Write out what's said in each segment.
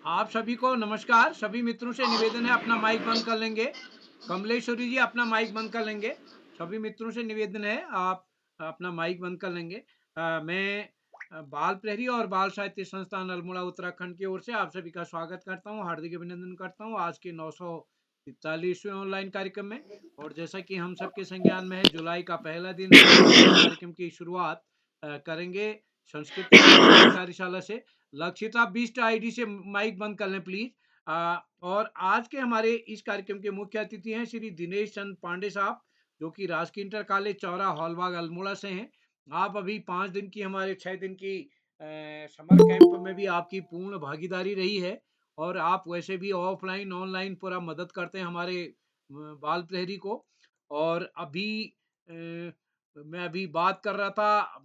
आप सभी को नमस्कार। सभी मित्रों से निवेदन है अपना माइक बंद कर लेंगे। कमलेश्वरी जी अपना माइक बंद कर लेंगे। सभी मित्रों से निवेदन है आप अपना माइक बंद कर लेंगे। मैं बाल प्रहरी और बाल साहित्य संस्थान अल्मोड़ा उत्तराखंड की ओर से आप सभी का स्वागत करता हूं, हार्दिक अभिनंदन करता हूं आज के 943वें ऑनलाइन कार्यक्रम में। और जैसा कि हम सबके संज्ञान में है, जुलाई का पहला दिन है और हम इस कार्यक्रम की शुरुआत करेंगे संस्कृत गायन कार्यशाला से। लक्षित आप 20 आईडी से माइक बंद कर लें प्लीज। और आज के हमारे इस कार्यक्रम के मुख्य अतिथि हैं श्री दिनेश चंद पांडे साहब, जो कि राजकीय इंटर कॉलेज चौरा हॉलबाग अल्मोड़ा से हैं। आप अभी 5 दिन की हमारे 6 दिन की समर कैंप में भी आपकी पूर्ण भागीदारी रही है और आप वैसे भी ऑफलाइन ऑनलाइन पूरा मदद करते हैं हमारे बाल प्रहरी को। और अभी मैं अभी बात कर रहा था,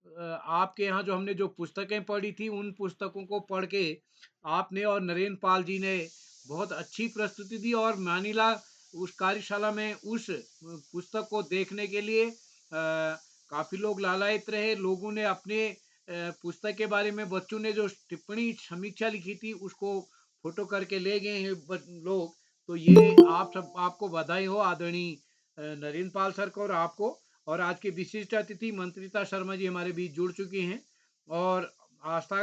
आपके यहाँ जो हमने जो पुस्तकें पढ़ी थी उन पुस्तकों को पढ़ के आपने और नरेंद्र पाल जी ने बहुत अच्छी प्रस्तुति दी और मानिला उस कार्यशाला में उस पुस्तक को देखने के लिए काफी लोग लालायित रहे। लोगों ने अपने पुस्तक के बारे में बच्चों ने जो टिप्पणी समीक्षा लिखी थी उसको फोटो करके ले गए हैं लोग। तो ये आप सब आपको बधाई हो आदरणीय नरेंद्र पाल सर को और आपको। और आज के विशिष्ट अतिथि मंत्रिता शर्मा जी हमारे बीच जुड़ चुकी हैं और आस्था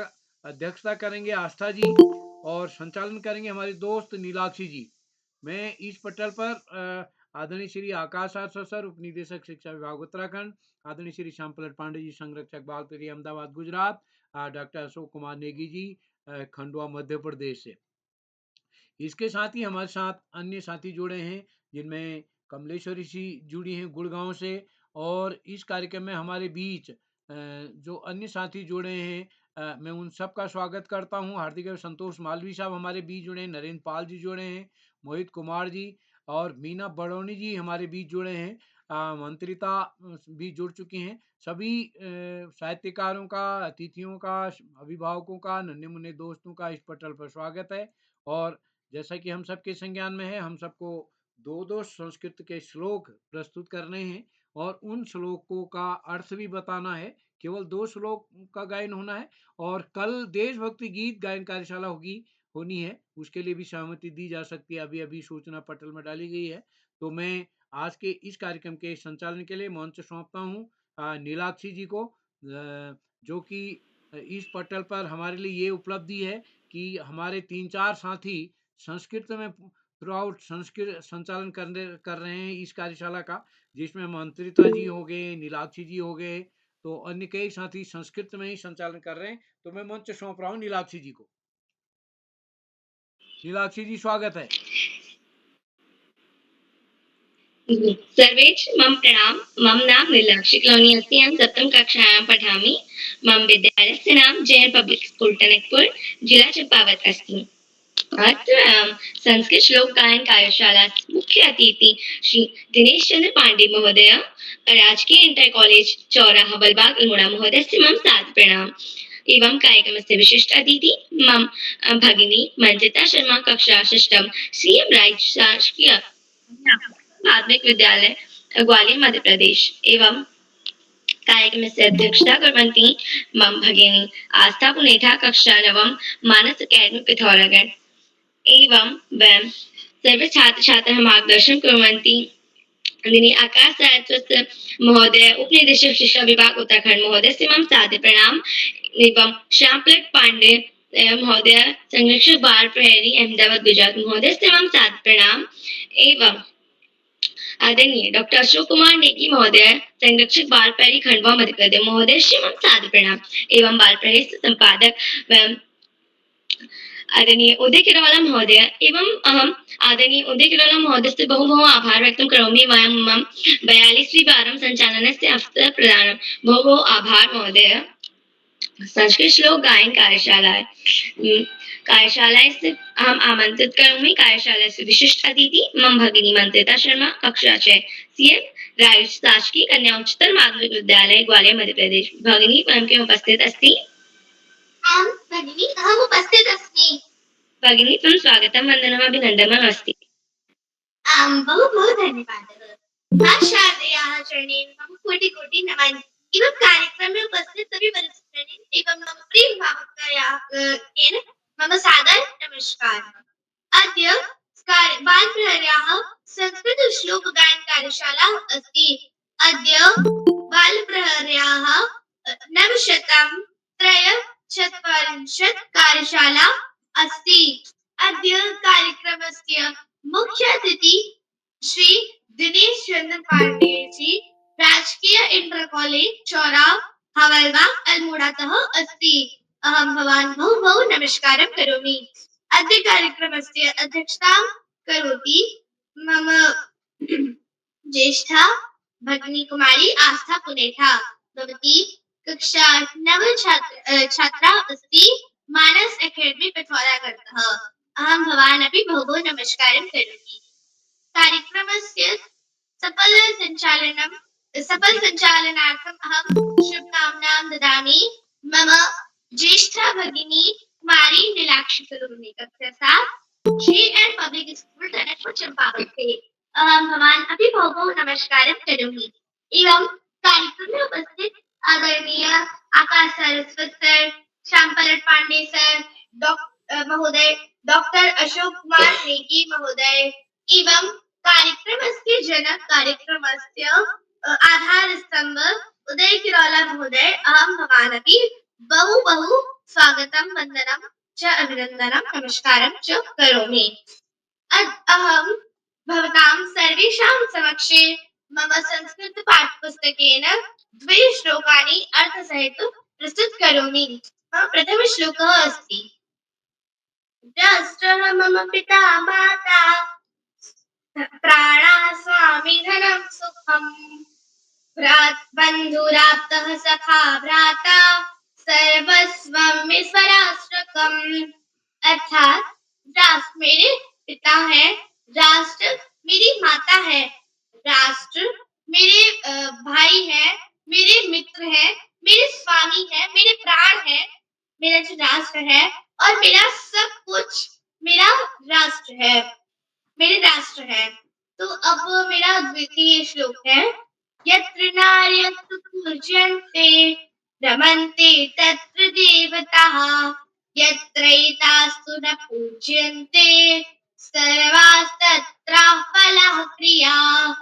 अध्यक्षता करेंगे आस्था जी और संचालन करेंगे हमारे दोस्त नीलाक्षी जी। मैं इस पटल पर आदरणीय श्री आकाश आर्य सर, उप निदेशक शिक्षा विभाग उत्तराखंड, आदरणीय श्री श्याम पलट पांडे जी, संरक्षक बाल प्रहरी अहमदाबाद गुजरात, डॉक्टर अशोक कुमार नेगी जी खंडवा मध्य प्रदेश से। इसके साथ ही हमारे साथ अन्य साथी जुड़े हैं जिनमें कमलेश्वरी जी जुड़ी हैं गुड़गांव से। और इस कार्यक्रम में हमारे बीच जो अन्य साथी जुड़े हैं, मैं उन सब का स्वागत करता हूं हार्दिक। संतोष मालवी साहब हमारे बीच जुड़े हैं, नरेंद्र पाल जी जुड़े हैं, मोहित कुमार जी और मीना बड़ौनी जी हमारे बीच जुड़े हैं, मंत्रिता भी जुड़ चुकी हैं। सभी साहित्यकारों का, अतिथियों का, अभिभावकों का, नन्हे मुन्ने दोस्तों का इस पटल पर स्वागत है। और जैसा कि हम सबके संज्ञान में है, हम सबको दो दो संस्कृत के श्लोक प्रस्तुत करने हैं और उन श्लोकों का अर्थ भी बताना है। केवल 2 श्लोक का गायन होना है और कल देशभक्ति गीत गायन कार्यशाला होनी है, उसके लिए भी सहमति दी जा सकती है। अभी अभी सूचना पटल में डाली गई है। तो मैं आज के इस कार्यक्रम के संचालन के लिए मंच सौंपता हूँ नीलाक्षी जी को, जो कि इस पटल पर हमारे लिए ये उपलब्धि है कि हमारे 3-4 साथी संस्कृत में थ्रू आउट संस्कृत संचालन कर रहे हैं इस कार्यशाला का, जिसमें मंत्रिता जी हो गए, नीलाक्षी जी हो गए, तो अन्य कई साथी संस्कृत में ही संचालन कर रहे हैं। तो मैं मंच सौंप रहा हूँ नीलाक्षी जी को। नीलाक्षी जी स्वागत है। सर्वेच मम प्रणाम। मम नाम नीलाक्षी कलोनी अस्ति। अहं सप्तम कक्षायां पठामि। मम विद्यालयस्य नाम जैन पब्लिक स्कूल टनकपुर, जिला चंपावत अस्ति। अत्र संस्कृत श्लोक गायन कार्यशाला मुख्य अतिथि श्री दिनेश चंद्र पांडे महोदय, राजकीय इंटर कॉलेज चौराहा बलबाग अल्मोड़ा महोदय से मम सादर प्रणाम। एवं कार्यक्रमस्य विशिष्ट अतिथि मम भगिनी मंजिता शर्मा, कक्षा षष्ठम, सीएम राइट शासकीय माध्यमिक विद्यालय ग्वालियर मध्य प्रदेश। एवं कार्यक्रमस्य अध्यक्षता कुर्वन्ति मम भगिनी आस्था पुनेठा, कक्षा नवम, मानस अकेडमी पिथौरागढ़। एवं वयं सर्वे छात्र छात्राः मार्गदर्शनं कुर्वन्ति दिनी आकाश सारस्वत महोदय, उप निदेशक शिक्षा विभाग उत्तराखंड महोदय से मम सादर प्रणाम। एवं श्याम पलट पांडे महोदय, संरक्षक बाल प्रहरी अहमदाबाद गुजरात महोदय से मम सादर प्रणाम। एवं आदरणीय डॉक्टर अशोक कुमार नेगी महोदय, संरक्षक बाल प्रहरी खंडवा मध्य प्रदेश महोदय से मम सादर प्रणाम। एवं बाल प्रहरी संपादक आदरणीय उदय किरोला महोदय एवं अहम आदरणीय उदय किरोला महोदय से बहु बहु आभार व्यक्तं करोमि। वयं मम 42वीं वारं संचालनस्य अवसरं प्रदानं बहु बहु आभार महोदय। संस्कृत श्लोक गायन कार्यशालाएं से हम आमंत्रित करूंगी। कार्यशाला से विशिष्ट अतिथि मम भगिनी मंत्रिता शर्मा, कक्षा 6, सीएम राइट शासकीय कन्या उच्चतर माध्यमिक विद्यालय ग्वालियर मध्य प्रदेश। भगिनी स्वयं के उपस्थित अस्ति। भगिनी अहम उपस्थित अस्मि। भगिनी त्वं स्वागतं वन्दनम् अभिनन्दनम् अस्ति। बहु बहु धन्यवादः। शारदयाः चरणेन मम कोटि कोटि नमानि। एवं कार्यक्रम में उपस्थित सभी वरिष्ठजन एवं मम प्रिय अभिभावकाय मम सादर नमस्कार। अद्य बालप्रहर्याः संस्कृतश्लोकगायनकार्यशाला अस्ति। अद्य बालप्रहर्याः नवशतं त्रयश्चत्वारिंशत् कार्यशाला अस्ति। अद्य कार्यक्रमस्य मुख्य अतिथि श्री दिनेश चंद्र पांडे जी राजकीय इंटर कॉलेज चौरा हवलवा अल्मोड़ातः अस्ति। अहं भवान् बहु नमस्कारं करोमि। अद्य कार्यक्रमस्य अध्यक्षतां करोति मम ज्येष्ठा भगिनी कुमारी आस्था पुनेठा। भवती कक्षा 9 छात्रा अस्ति मानस अकादमी पिथौरागढ़तः। अहं भवान् अपि बहु नमस्कारं करोमि। कार्यक्रमस्य सफलसञ्चालनार्थम् अहं शुभकामनां ददामि। मम ज्येष्ठा भगिनी कुमारी नीलाक्षी कलोनी कक्षा 7 JN public school Tanakpur Champawat से। अहं भवान् अपि बहु नमस्कारं करोमि। एवं कार्यक्रमे उपस्थित आदरणीय आकाश सरस्वत सर, श्यामपलट पांडे सर महोदय, डॉक्टर अशोक कुमार नेगी महोदय एवं कार्यक्रमस्य जनक कार्यक्रमस्य आधारस्तंभ उदय किरोला महोदय, अहं भवान् अपि बहु स्वागतं वन्दनं च अभिनन्दनं नमस्कारं च करोमि। अहं भवतां सर्वेषां समक्षे मम संस्कृत पाठ्यपुस्तकेन 2 श्लोकानि अर्थसहितं प्रस्तुत करोमि। मम प्रथमश्लोकः अस्ति। राष्ट्रः मम पिता माता प्राणः स्वामी धनं सुखम् बन्धुराप्तः सखा भ्राता सर्वस्वं मे स्वराष्ट्रकम्। अर्थात राष्ट्र मेरे पिता है, राष्ट्र मेरी माता है, राष्ट्र मेरे भाई है, मेरे मित्र है, मेरे स्वामी है, मेरे प्राण है, मेरा जो राष्ट्र है और मेरा सब कुछ मेरा राष्ट्र है, मेरे राष्ट्र है। तो अब मेरा द्वितीय श्लोक है। यत्र नार्यस्तु पूज्यन्ते रमन्ते तत्र देवताः यत्रैतास्तु न पूज्यन्ते सर्वास्तत्राः फलाः क्रियाः।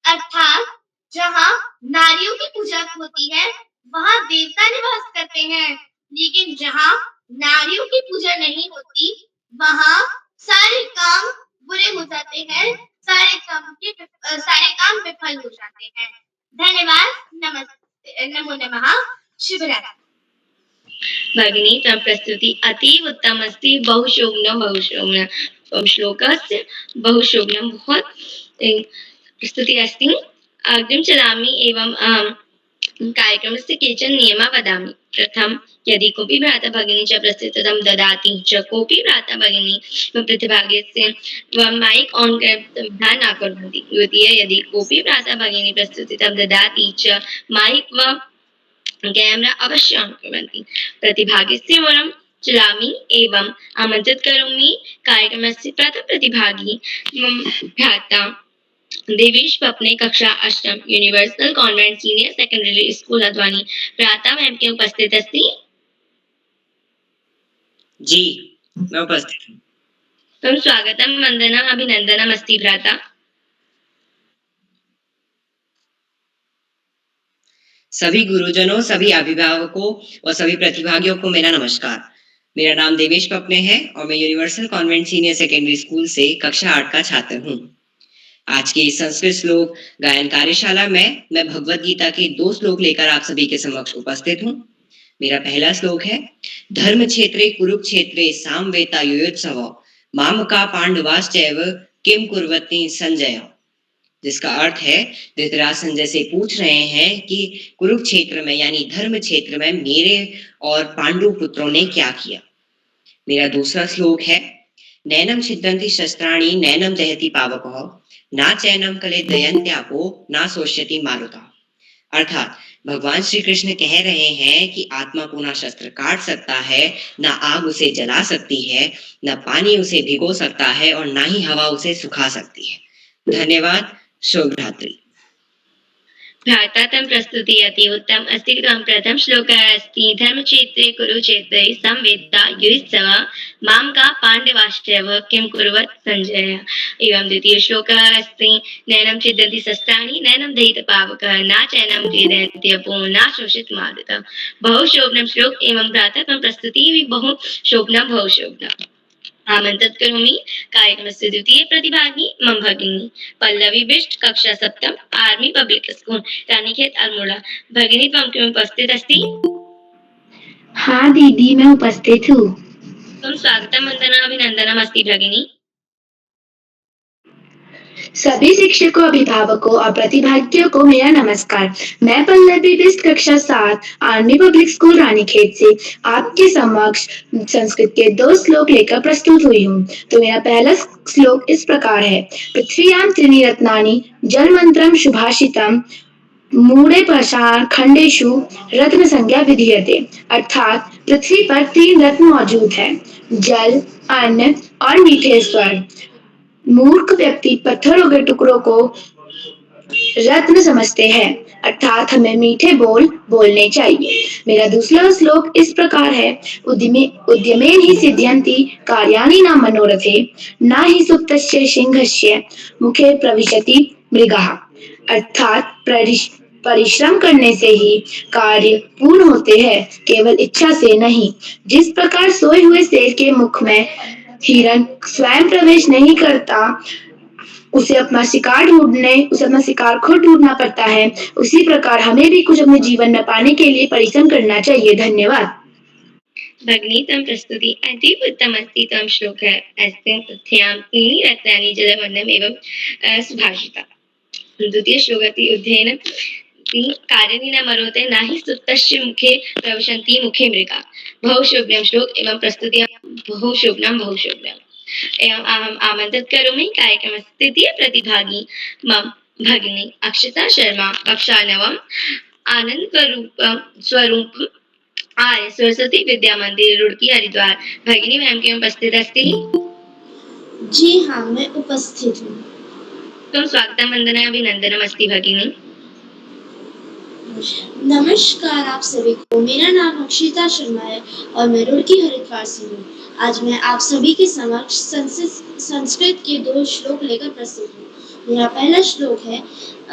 अर्थात जहाँ नारियों की पूजा होती है वहाँ देवता निवास करते हैं, लेकिन जहाँ नारियों की पूजा नहीं होती वहाँ सारे काम बुरे हो जाते हैं, सारे काम विफल हो जाते हैं। धन्यवाद। नमस्ते, नमो नमः, शुभ रात्रि। भगिनी तव प्रस्तुति अतीव उत्तम अस्ति। बहु श्लोकस्य बहुशोभनं बहुत प्रस्तुति अस्ति। अग्रिम चलामि एवं कार्यक्रमस्य केचन नियमाः वदामि। प्रथम, यदि कोऽपि भ्राता भगिनी च प्रस्तुतं ददाति च कोऽपि भ्राता भगिनी प्रतिभागस्य माइक ऑन कर्तव्यः न कुर्वन्ति। द्वितीय, यदि कोऽपि भ्राता भगिनी प्रस्तुतितं ददाति च माइक व कैमरा अवश्य ऑन कुर्वन्ति। प्रतिभागस्य वरं चलामि एवं आमन्त्रित करोमि। कार्यक्रमस्य प्रथम प्रतिभागी मम भ्राता देवेश पपने कक्षा 8 universal convent senior secondary school Haldwani भ्राता मैम के उपस्थित अस्ति। जी, मैं उपस्थित हूँ। तम स्वागतम वंदनम अभिनंदनम अस्ति भ्राता। सभी गुरुजनों, सभी अभिभावकों और सभी प्रतिभागियों को मेरा नमस्कार। मेरा नाम देवेश पपने है और मैं universal convent senior secondary school से कक्षा 8 का छात्र हूँ। आज की संस्कृत श्लोक गायन कार्यशाला में मैं भगवद गीता के 2 श्लोक लेकर आप सभी के समक्ष उपस्थित हूँ। मेरा पहला श्लोक है। धर्म क्षेत्रे कुरुक्षेत्रे सामवेता युयोत्सव मामका पांडवाश्चैव किम कुर्वन्ति संजय। जिसका अर्थ है, धृतराष्ट्र संजय से पूछ रहे हैं कि कुरुक्षेत्र में यानी धर्म क्षेत्र में मेरे और पांडु पुत्रों ने क्या किया। मेरा दूसरा श्लोक है। नैनम छिद्यन्ति शस्त्राणि नैनम दहति पावकः ना चैनम कले दयन्त्यापो ना शोष्यति मारुतः। अर्थात भगवान श्री कृष्ण कह रहे हैं कि आत्मा को ना शस्त्र काट सकता है, ना आग उसे जला सकती है, ना पानी उसे भिगो सकता है और ना ही हवा उसे सुखा सकती है। धन्यवाद। शुभ रात्रि। भ्रातातं प्रस्तुति अति उत्तम अस्ति त्वं प्रथम श्लोकः अस्ति धर्मक्षेत्रे कुरुक्षेत्रे संवेत्ता युयुत्सव मां का पाण्डवाश्चैव किं कुर्वत् संजय। एवं द्वितीय श्लोकः अस्ति नैनं छिद्यन्ति शस्त्राणि नैनं दहितपावकः न चैनं क्रीडयन्ति अपो न शोषित मारुतः। बहु शोभनं श्लोक एवं भ्रातात्मक प्रस्तुति बहु शोभनं बहु शोभनम्। आमंत्रित करोमि कार्यक्रमस्य द्वितीय प्रतिभागी मम भगिनी पल्लवी बिष्ट कक्षा सप्तम army public school Ranikhet Almora. भगिनी त्वं किम् उपस्थित अस्ति? हाँ दीदी, मैं उपस्थित हूँ। त्वं स्वागतं वन्दना अभिनन्दनम् अस्ति भगिनी। सभी शिक्षकों, अभिभावकों और प्रतिभागियों को मेरा नमस्कार। मैं पल्लवी बिष्ट कक्षा 7 आर्मी पब्लिक स्कूल रानीखेत से आपके समक्ष संस्कृत के 2 श्लोक लेकर प्रस्तुत हुई हूँ। तो मेरा पहला श्लोक इस प्रकार है। पृथ्व्यां त्रीणि रत्नानि जलमंत्रम सुभाषितम मूढ़े पाषाण खंडेषु रत्न संज्ञा विधीयते। अर्थात पृथ्वी पर 3 रत्न मौजूद है, जल, अन्न और मीठे स्वर। मूर्ख व्यक्ति पत्थरों के टुकड़ों को रत्न समझते हैं, अर्थात हमें मीठे बोल बोलने चाहिए। मेरा दूसरा श्लोक इस प्रकार है। उद्यमेन ही सिद्ध्यन्ति कार्याणि न मनोरथे न ही सुप्तस्य सिंहस्य मुखे प्रविशति मृगः। अर्थात परिश्रम करने से ही कार्य पूर्ण होते हैं, केवल इच्छा से नहीं। जिस प्रकार सोए हुए शेर के मुख में हिरन स्वयं प्रवेश नहीं करता, उसे अपना शिकार खुद ढूंढना पड़ता है, उसी प्रकार हमें भी कुछ अपने जीवन में पाने के लिए परिश्रम करना चाहिए। धन्यवाद। भगिनी त्वं प्रस्तुति अतीव उत्तम अस्ति। त्वं श्लोकः अस्ति पृथ्व्यां त्रीणि रत्नानि जलमन्नम् एवं सुभाषिता। द्वितीय श्लोकः उद्धयेन कार्याणि न मरोते न हि सुप्तस्य मुखे प्रविशन्ति मुखे मृगा। बहु शोभनं श्लोक एवं प्रस्तुति बहु शोभनं बहु शोभनम्। एवं अहम् आमन्त्रित करोमि कार्यक्रमस्य तृतीय प्रतिभागी मम भगिनी अक्षता शर्मा कक्षा 9 आनंद स्वरूप आर्य सरस्वती विद्या मंदिर रुड़की हरिद्वार। भगिनी मैम के उपस्थित अस्ति? जी हाँ, मैं उपस्थित हूँ। त्वं स्वागतं वन्दना अभिनन्दनम् अस्ति भगिनी। नमस्कार आप सभी को। मेरा नाम अक्षिता शर्मा है और मैं रुड़की हरिद्वार से हूँ। आज मैं आप सभी के समक्ष संस्कृत के 2 श्लोक लेकर प्रस्तुत हूँ। मेरा पहला श्लोक है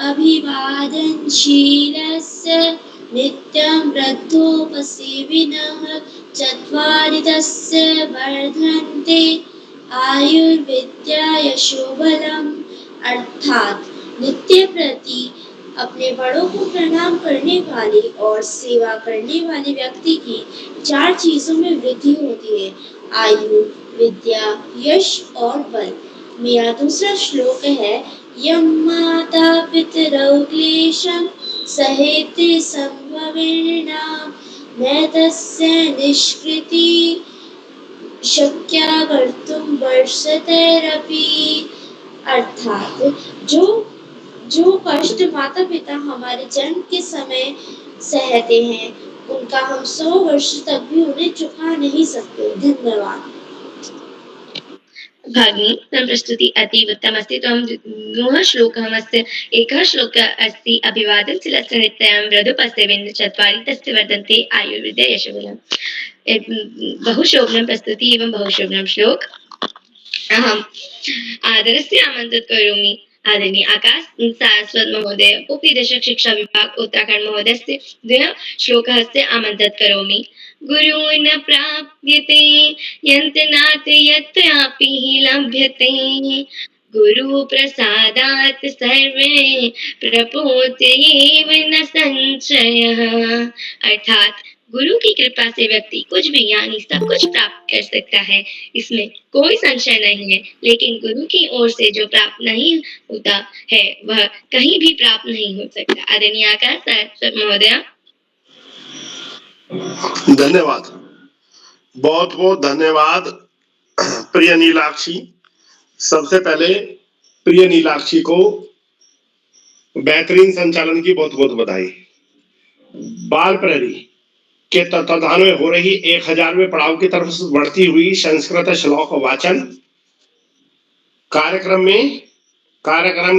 अभिवादनशीलस्य नित्यं वृद्धोपसेविनः चत्वारि तस्य वर्धन्ते आयुर्विद्या यशोबलम्। अर्थात नित्य प्रति अपने बड़ों को प्रणाम करने वाले और सेवा करने वाले व्यक्ति की 4 चीजों में वृद्धि होती है, आयु, विद्या, यश और बल। मेरा दूसरा श्लोक है यं माता पितरौ क्लेशं सहेते संभवेन नैतस्य निष्कृति शक्या कर्तुं वर्षतैरपि। अर्थात जो कष्ट माता पिता हमारे जन्म के समय सहते हैं, उनका हम 100 वर्ष तक भी उन्हें चुका नहीं सकते। धन्यवाद। भगिनी त्वं प्रस्तुति अतीव उत्तमस्ति। त्वं द्वः श्लोकमस्य एकः श्लोकः अस्ति अभिवादनशीलस्य नित्यं वृद्धोपसेविनः चत्वारि तस्य वर्धन्ते आयुर्विद्या यशोबलम्। बहु शोभनं प्रस्तुति एवं बहु शोभनं श्लोक। अहम् आदरस्य आमन्त्रित करोमि आदरणीय आकाश सारस्वत महोदय उपनिदेशक शिक्षा विभाग उत्तराखंड महोदयस्य 2 श्लोकस्य आमन्त्रित करोमि। गुरून् प्राप्यते यन्त्रनाथ यत्रापि लभ्यते गुरु प्रसादात् सर्वे प्रपोत्येव न संशयः। अर्थात गुरु की कृपा से व्यक्ति कुछ भी यानी सब कुछ प्राप्त कर सकता है, इसमें कोई संशय नहीं है। लेकिन गुरु की ओर से जो प्राप्त नहीं होता है वह कहीं भी प्राप्त नहीं हो सकता। आदरणीय आकाश सारस्वत महोदय। धन्यवाद, बहुत बहुत धन्यवाद प्रिय नीलाक्षी। सबसे पहले प्रिय नीलाक्षी को बेहतरीन संचालन की बहुत बहुत बधाई। बाल प्रहरी के तत्वाधान में हो रही 1000वें पड़ाव की तरफ बढ़ती हुई संस्कृत श्लोक वाचन कार्यक्रम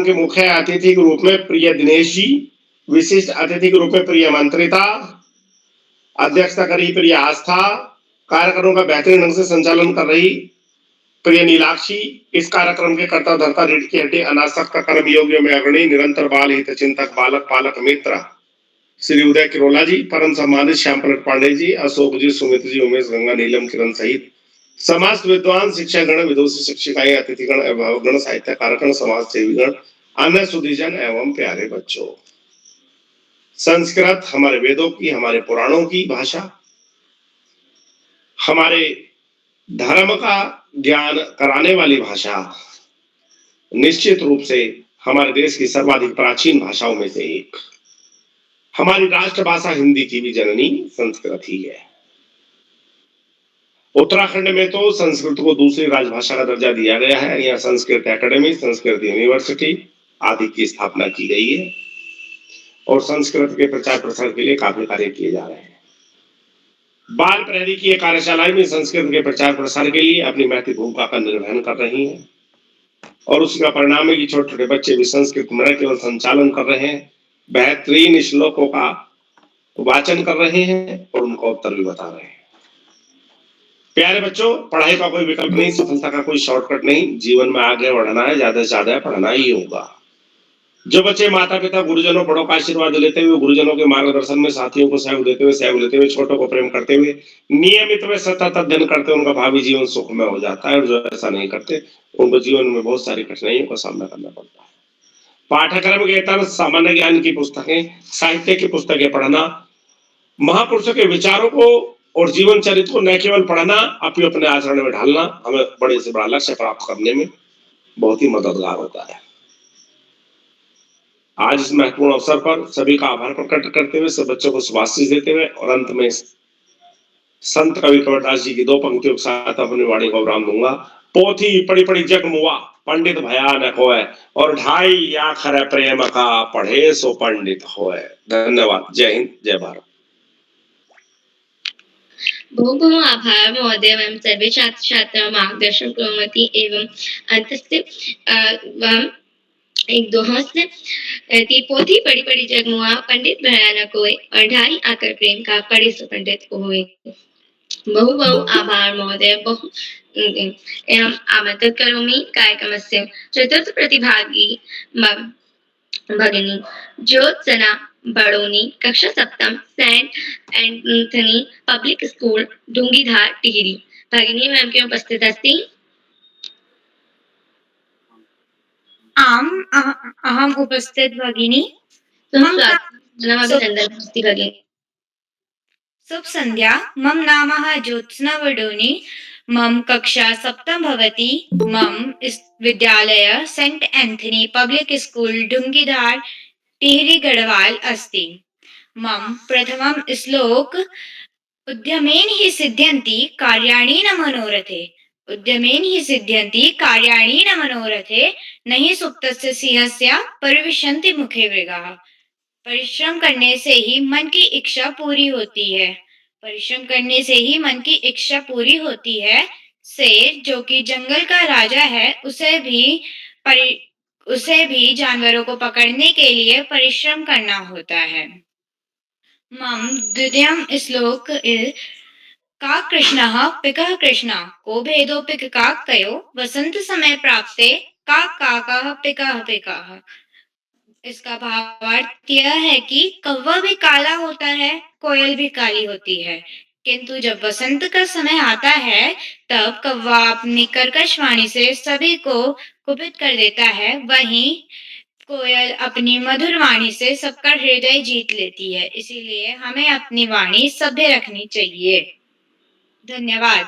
के मुख्य अतिथि के रूप में प्रिय दिनेश जी, विशिष्ट अतिथि के रूप में प्रिय मंत्रिता, अध्यक्षता करी प्रिय आस्था, कार्यक्रमों का बेहतरीन ढंग से संचालन कर रही प्रिय नीलाक्षी, इस कार्यक्रम के कर्ता धर्ता रीढ़ की हड्डी अनासक्त कर्म योगियों में अग्रणी निरंतर बाल हित चिंतक बालक पालक मित्र श्री उदय किरोला जी, परम सम्मानित श्याम पलट पांडे जी, अशोक जी, सुमित जी, उमेश गंगा, नीलम किरण सहित समाज विद्वान शिक्षागण विदुषी शिक्षिकाएं अतिथिगण अभिभावकगण साहित्यकारगण समाज सेवीगण अन्य सुधीजन एवं प्यारे बच्चों, संस्कृत हमारे वेदों की हमारे पुराणों की भाषा, हमारे धर्म का ज्ञान कराने वाली भाषा, निश्चित रूप से हमारे देश की सर्वाधिक प्राचीन भाषाओं में से एक। हमारी राष्ट्रभाषा हिंदी की भी जननी संस्कृत ही है। उत्तराखंड में तो संस्कृत को दूसरी राजभाषा का दर्जा दिया गया है। यहाँ संस्कृत एकेडमी, संस्कृत यूनिवर्सिटी आदि की स्थापना की गई है और संस्कृत के प्रचार प्रसार के लिए काफी कार्य किए जा रहे हैं। बाल प्रहरी की कार्यशालाएं भी संस्कृत के प्रचार प्रसार के लिए अपनी महती भूमिका का निर्वहन कर रही हैं और उसका परिणाम है कि छोटे छोटे बच्चे भी संस्कृत में न केवल संचालन कर रहे हैं, बेहतरीन श्लोकों का वाचन कर रहे हैं और उनका उत्तर भी बता रहे हैं। प्यारे बच्चों, पढ़ाई का कोई विकल्प नहीं, सफलता का कोई शॉर्टकट नहीं। जीवन में आगे बढ़ना है, ज्यादा से ज्यादा पढ़ना ही होगा। जो बच्चे माता पिता गुरुजनों बड़ों का आशीर्वाद लेते हुए, गुरुजनों के मार्गदर्शन में साथियों को सहयोग देते हुए, छोटों को प्रेम करते हुए, नियमित में सतत अध्ययन करते हुए उनका भावी जीवन सुखमय हो जाता है। और जो ऐसा नहीं करते उनको जीवन में बहुत सारी कठिनाइयों का सामना करना पड़ता है। पाठ्यक्रम के तहत सामान्य ज्ञान की पुस्तकें, साहित्य की पुस्तकें पढ़ना, महापुरुषों के विचारों को और जीवन चरित्र को न केवल पढ़ना, अपने आचरण में ढालना हमें बड़े से बड़ा लक्ष्य प्राप्त करने में बहुत ही मददगार होता है। आज इस महत्वपूर्ण अवसर पर सभी का आभार प्रकट करते हुए, सब बच्चों को शुभाशीष देते हुए और अंत में संत कवि कबीरदास जी की दो पंक्तियों के साथ अपनी वाणी को विराम दूंगा। पोथी पढ़ी पढ़ी जग मुआ, पंडित भयानक होए, और ढाई आखर प्रेम का, पढ़े सो पंडित होए। धन्यवाद। जय हिंद, जय भारत। बहुत बहुत आभार महोदय एवं सर्वे छात्र छात्रा मार्गदर्शन कुर्वन्ति एवं अंतस्य एक दोहस्य पोथी पढ़ी पढ़ी जगमुआ, पंडित भयानक होए, और ढाई आकर प्रेम का, पढ़े सो पंडित होए। बहु बहु आभार महोदय। बहु एवं आमंत्रित करोमि कार्यक्रमस्य चतुर्थ प्रतिभागी भगिनी ज्योत्सना बड़ोनी, कक्षा सप्तम, Saint Anthony public school Dungidhar Tehri. भगिनी मैम के उपस्थित अस्ति। आम अहम उपस्थित भगिनी। अस्ति भगिनी। शुभ संध्या। मम नामः ज्योत्सना वडोनी। मम कक्षा सप्तम भवति। मम इस विद्यालय Saint Anthony public school Dungidhar Tehri Garhwal अस्ति। मम प्रथमं श्लोक उद्यमेन हि सिद्ध्यन्ति कार्याणि न मनोरथे। उद्यमेन हि सिद्ध्यन्ति कार्याणि न मनोरथे, न हि सुप्तस्य सिंहस्य परिविशन्ति मुखे मृगाः। परिश्रम करने से ही मन की इच्छा पूरी होती है। परिश्रम करने से ही मन की इच्छा पूरी होती है। शेर जो कि जंगल का राजा है, उसे भी जानवरों को पकड़ने के लिए परिश्रम करना होता है। मम द्वितीयं श्लोक का कृष्णः पिकः कृष्णः को भेदो पिक काकयो वसंत समय प्राप्ते काकः पिकः पिकः। इसका भावार्थ यह है कि कौवा भी काला होता है, कोयल भी काली होती है, किंतु जब वसंत का समय आता है तब कौवा अपनी कर्कश वाणी से सभी को कुपित कर देता है, वहीं कोयल अपनी मधुर वाणी से सबका हृदय जीत लेती है। इसीलिए हमें अपनी वाणी सभ्य रखनी चाहिए। धन्यवाद।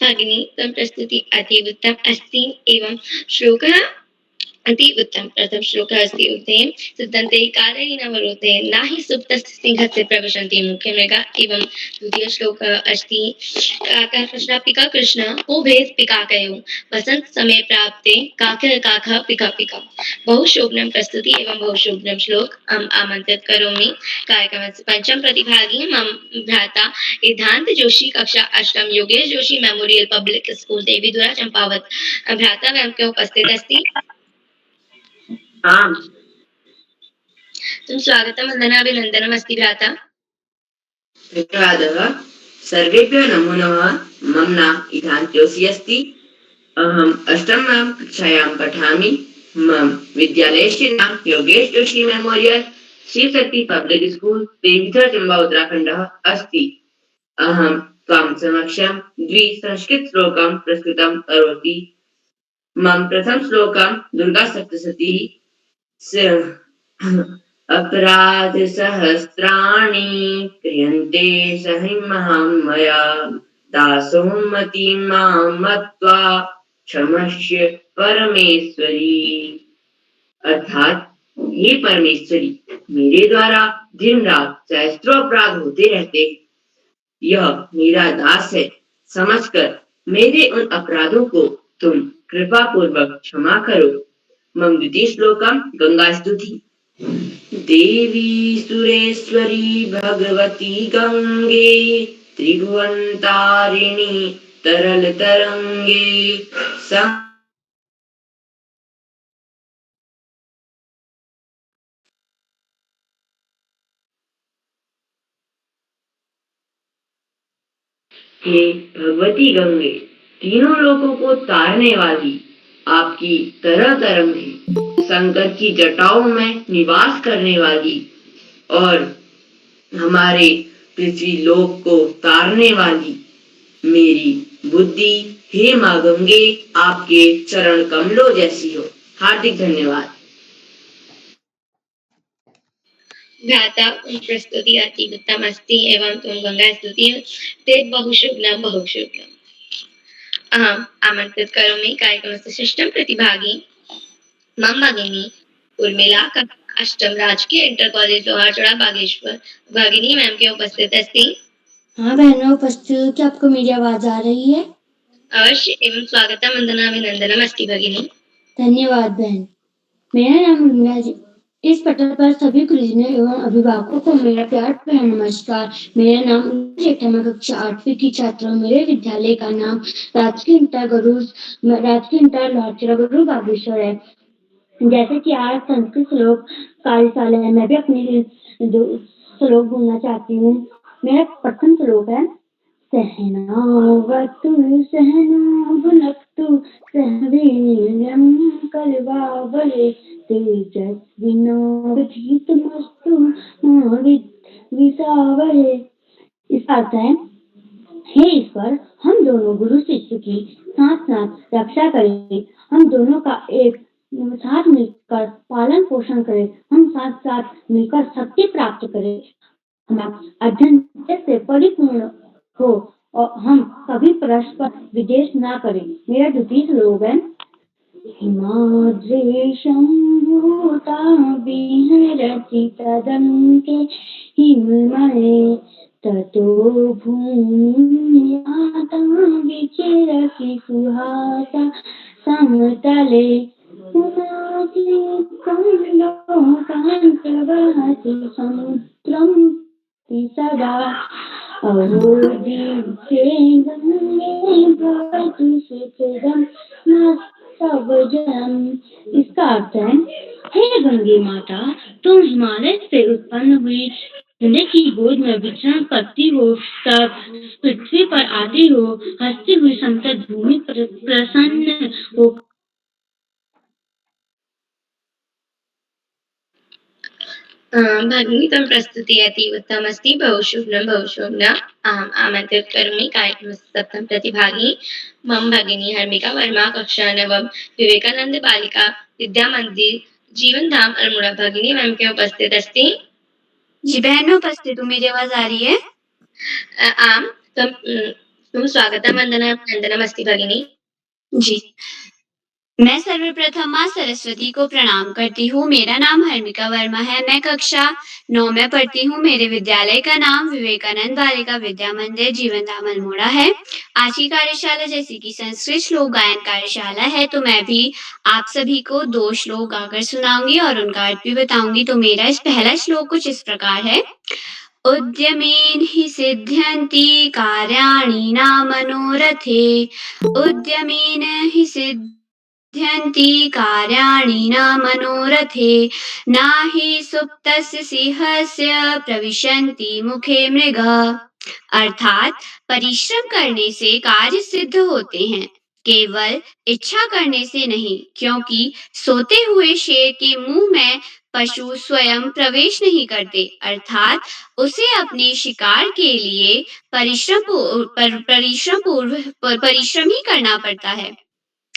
भगिनी तव प्रस्तुति अति उत्तम अस्ति एवं श्लोकः अति उत्तम। प्रथम श्लोकः अस्ति उक्तेन सिद्धन्ते कार्याणि न मनोरथे, न हि सुप्तस्य सिंहस्य प्रविशन्ति मुखे मृगाः। एवं द्वितीय श्लोकः अस्ति काकः कृष्णः पिकः कृष्णः को भेद पिकाकयो वसंत समय प्राप्ते काकः पिकः पिकः। बहु शोभनं प्रस्तुति एवं बहु शोभनं श्लोक। आमंत्रित करोमि कार्यक्रमस्य पंचम प्रतिभागी मम भ्राता सिद्धांत जोशी, कक्षा अष्टम, Yogesh Joshi memorial public school Devidhura Champawat. भ्राता मैम के उपस्थित अस्ति। स्वागतं वन्दनाभिनन्दनम् अस्ति भ्राता। धन्यवादः। सर्वेभ्यो नमो नमः। मम नाम इधांत्योसी अस्ति। अहम् अष्टमं कक्षायां पठामि। मम विद्यालयस्य नाम Yogesh Joshi memorial Shivshakti public school Penthar Chamba उत्तराखण्डः अस्ति। अहं त्वां समक्षं द्विसंस्कृतश्लोकं प्रस्तुतं करोति। मम प्रथम श्लोकं दुर्गा सप्तशती अपराध सहस्राणि क्रियन्ते सहिमहं मया दासोमति मां मत्वा क्षमस्व परमेश्वरी। अर्थात हे परमेश्वरी, मेरे द्वारा दिन रात सहस्त्रों अपराध होते रहते, यह मेरा दास है, समझकर मेरे उन अपराधों को तुम कृपा पूर्वक क्षमा करो। मम द्वितीय श्लोकम गंगा स्तुति। देवी सुरेश्वरी भगवती गंगे त्रिभुवन तारिणी तरल तरंगे हे भगवती गंगे, तीनों लोगों को तारने वाली आपकी तरह तरंग है, संकट की जटाओं में निवास करने वाली और हमारे पृथ्वी लोक को तारने वाली मेरी बुद्धि, हे माँ गंगे, आपके चरण कमलों जैसी हो। हार्दिक धन्यवाद। भ्राता प्रस्तुति अति उत्तम अस्ति एवं तुम गंगा स्तुति ते बहुशुभ्नं बहुशुभ्नम्। अहम् आमन्त्रित करोमि कार्यक्रमस्य शिष्टं प्रतिभागी मम भगिनी उर्मिला अष्टम राजकीय इंटर कॉलेज लोहारचड़ा बागेश्वर भगिनी मैम के उपस्थित अस्ति। हाँ बहनों, उपस्थित। क्या आपको मेरी आवाज आ रही है? अवश्य एवं स्वागतम वंदनाभिनंदनम अस्ति भगिनी। धन्यवाद बहन। मेरा नाम उर्मिला जी। इस पटल पर सभी गुरुजनों एवं अभिभावकों को मेरा प्यार भरा नमस्कार। मेरा नाम मैं कक्षा 8वीं की छात्र हूँ। मेरे विद्यालय का नाम राजकीय इंटर लोहारचड़ा गुरु बागेश्वर है। जैसे कि आज संस्कृत श्लोक कार्यशाला है, मैं भी अपने श्लोक बोलना चाहती हूँ। मेरा प्रथम श्लोक है सहनावतु सहनो भुनक्तु सह वीर्यं करवावहै तेजस्विनावधीतमस्तु मा विद्विषावहै। इसका अर्थ है, हे ईश्वर, हम दोनों गुरु शिष्य की साथ साथ रक्षा करें, हम दोनों का एक साथ मिलकर पालन पोषण करें, हम साथ साथ मिलकर शक्ति प्राप्त करें, हमारा अध्ययन से परिपूर्ण हो और हम कभी परस्पर विदेश ना करें। मेरा द्वितीय श्लोक है हिमाद्रेशं भूता विहरति तदन्ते हिममये ततो भूम्याता विचरति सुहासा समतले लोकान्तर्वहति समुद्रं सदा अहोदीप्ते गंगे भवतु सुखदं नस्तव जलम्। इसका अर्थ है, हे गंगे माता, तुम हिमालय से उत्पन्न हुई गंगे की गोद में विचरण करती हो, तब पृथ्वी पर आती हो, हंसती हुई संकट भूमि पर प्रसन्न हो। भगिनी तम प्रस्तुति अति उत्तम अस्ति बहुशुभ्नं बहुशुभ्नम्। अहम् आमन्त्रित करोमि कार्यक्रमस्य सप्तम प्रतिभागी मम भगिनी हर्मिका वर्मा कक्षा नवम विवेकानंद बालिका विद्या मंदिर जीवन धाम अल्मोड़ा भगिनी मैम के उपस्थित अस्ति। जी बहनों, उपस्थित हूँ। मेरी आवाज आ रही है? आम तुम स्वागतम वंदनाभिनंदनम अस्ति भगिनी। जी, मैं सर्वप्रथम माँ सरस्वती को प्रणाम करती हूँ। मेरा नाम हर्मिका वर्मा है। मैं कक्षा 9 में पढ़ती हूँ। मेरे विद्यालय का नाम विवेकानंद बालिका विद्या मंदिर जीवन धाम अल्मोड़ा है। आज की कार्यशाला जैसे कि संस्कृत श्लोक गायन कार्यशाला है, तो मैं भी आप सभी को 2 श्लोक गाकर सुनाऊंगी और उनका अर्थ भी बताऊंगी। तो मेरा इस पहला श्लोक कुछ इस प्रकार है। उद्यमेन हि सिद्ध्यन्ति कार्याणि न मनोरथे। उद्यमेन हि सिद्ध्यन्ति कार्याणि न मनोरथे न हि सुप्तस्य सिंहस्य प्रविशन्ति मुखे मृग। अर्थात परिश्रम करने से कार्य सिद्ध होते हैं, केवल इच्छा करने से नहीं, क्योंकि सोते हुए शेर के मुंह में पशु स्वयं प्रवेश नहीं करते, अर्थात उसे अपने शिकार के लिए परिश्रम ही करना पड़ता है।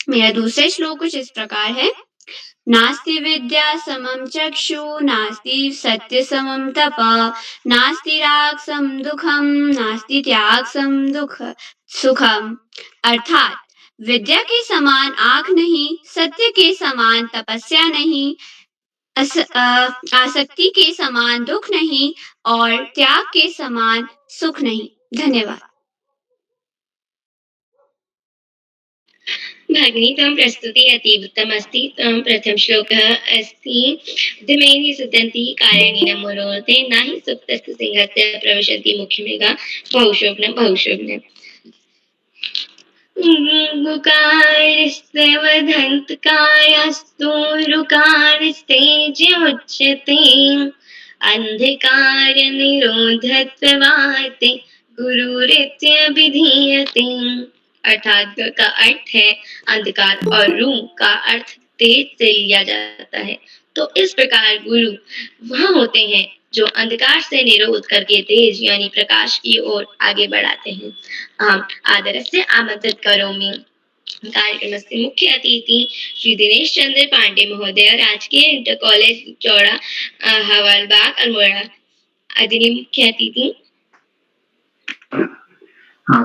मेरा दूसरा श्लोक कुछ इस प्रकार है। नास्ति विद्या समं चक्षु नास्ति सत्य समं तप नास्ति राग सम दुखम नास्ति त्याग सम दुख सुखम। अर्थात विद्या के समान आंख नहीं, सत्य के समान तपस्या नहीं, आसक्ति के समान दुख नहीं और त्याग के समान सुख नहीं। धन्यवाद। भगिनी त्वं प्रस्तुति अतीव उत्तमस्ति। त्वं प्रथम श्लोकः अस्ति द्विमेनि सिद्धन्ति कार्याणि न मनोरथे न हि सुप्तस्य सिंहस्य प्रविशन्ति मुखे मृगा। बहुशोभनम्। गुकारस्तवधन्तकायस्तु रुकारस्तेज्यमुच्यते अंधकार निरोधत्वात् गुरुरित्यभिधीयते। अर्थात ग का अर्थ है अंधकार और रू का अर्थ तेज से लिया जाता है। तो इस प्रकार गुरु वह होते हैं जो अंधकार से निरोध करके तेज यानी प्रकाश की ओर आगे बढ़ाते हैं। आदरस्य आमंत्रित करोमि कार्यक्रमस्य मुख्य अतिथि श्री दिनेश चंद्र पांडे महोदय, राजकीय इंटर कॉलेज चौड़ा हवालबाग अल्मोड़ा। आदरणीय मुख्य अतिथि।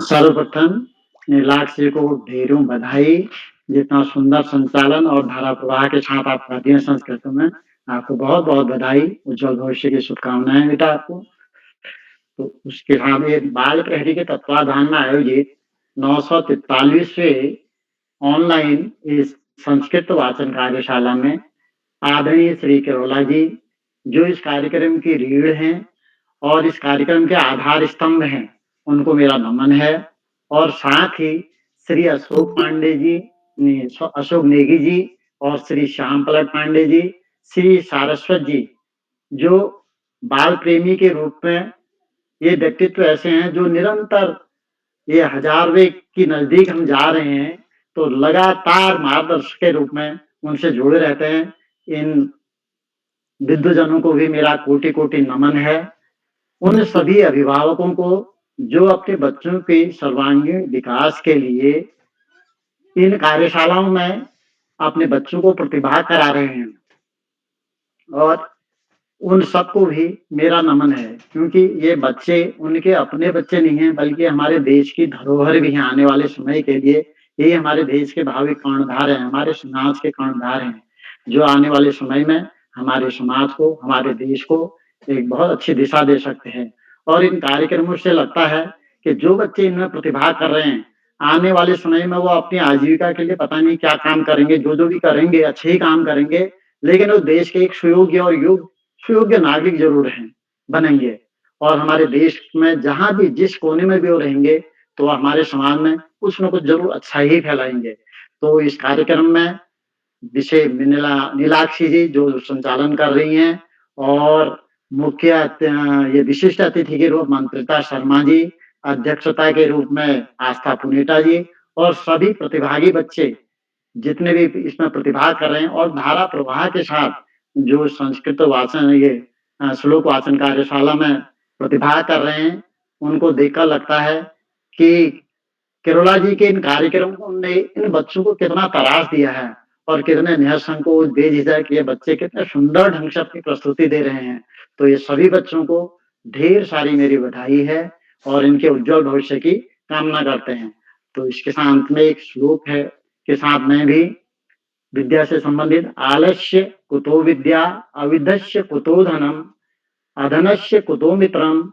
सर्वप्रथम नीलाक्षी को ढेरों बधाई। जितना सुंदर संचालन और धारा प्रवाह के साथ आप पढ़ती हैं संस्कृत में, आपको बहुत बहुत बधाई। उज्जवल भविष्य की शुभकामनाएं बेटा आपको। तो उसके साथ ये बाल प्रहरी के तत्वाधान में आयोजित 943वें ऑनलाइन इस संस्कृत वाचन कार्यशाला में आदरणीय श्री केरोला जी, जो इस कार्यक्रम की रीढ़ हैं और इस कार्यक्रम के आधार स्तंभ हैं, उनको मेरा नमन है। और साथ ही श्री अशोक पांडे जी, अशोक नेगी जी और श्री श्याम पलट पांडे जी, श्री सारस्वत जी, जो बाल प्रेमी के रूप में ये व्यक्तित्व ऐसे हैं जो निरंतर ये 1000वें की नजदीक हम जा रहे हैं, तो लगातार मार्गदर्शक के रूप में उनसे जुड़े रहते हैं। इन विद्वजनों को भी मेरा कोटि कोटि नमन है। उन सभी अभिभावकों को जो अपने बच्चों के सर्वांगीण विकास के लिए इन कार्यशालाओं में अपने बच्चों को प्रतिभाग करा रहे हैं, और उन सबको भी मेरा नमन है, क्योंकि ये बच्चे उनके अपने बच्चे नहीं हैं, बल्कि हमारे देश की धरोहर भी हैं। आने वाले समय के लिए ये हमारे देश के भावी कर्णधार हैं, हमारे समाज के कर्णधार हैं, जो आने वाले समय में हमारे समाज को, हमारे देश को एक बहुत अच्छी दिशा दे सकते हैं। और इन कार्यक्रमों से लगता है कि जो बच्चे इनमें प्रतिभाग कर रहे हैं, आने वाले समय में वो अपनी आजीविका के लिए पता नहीं क्या काम करेंगे। जो भी करेंगे अच्छे ही काम करेंगे, लेकिन वो देश के एक सुयोग्य नागरिक जरूर हैं, बनेंगे। और हमारे देश में जहां भी जिस कोने में भी वो रहेंगे, तो हमारे समाज में कुछ न कुछ जरूर अच्छा ही फैलाएंगे। तो इस कार्यक्रम में विषय नीलाक्षी जी जो संचालन कर रही हैं, और मुख्य ये विशिष्ट अतिथि के रूप मंत्रिता शर्मा जी, अध्यक्षता के रूप में आस्था पुनेटा जी, और सभी प्रतिभागी बच्चे जितने भी इसमें प्रतिभाग कर रहे हैं, और धारा प्रवाह के साथ जो संस्कृत वाचन ये श्लोक वाचन कार्यशाला में प्रतिभाग कर रहे हैं, उनको देखकर लगता है कि केरोला जी के इन कार्यक्रमों ने इन बच्चों को कितना तराश दिया है, और कितने निसंकोच बेझिझक ये बच्चे कितने सुंदर ढंग से अपनी प्रस्तुति दे रहे हैं। तो ये सभी बच्चों को ढेर सारी मेरी बधाई है और इनके उज्जवल भविष्य की कामना करते हैं। तो इसके साथ में एक श्लोक है के साथ मैं भी विद्या से संबंधित, आलस्य कुतो विद्या अविधस्य कुतो धनम अधनस्य कुतो मित्रम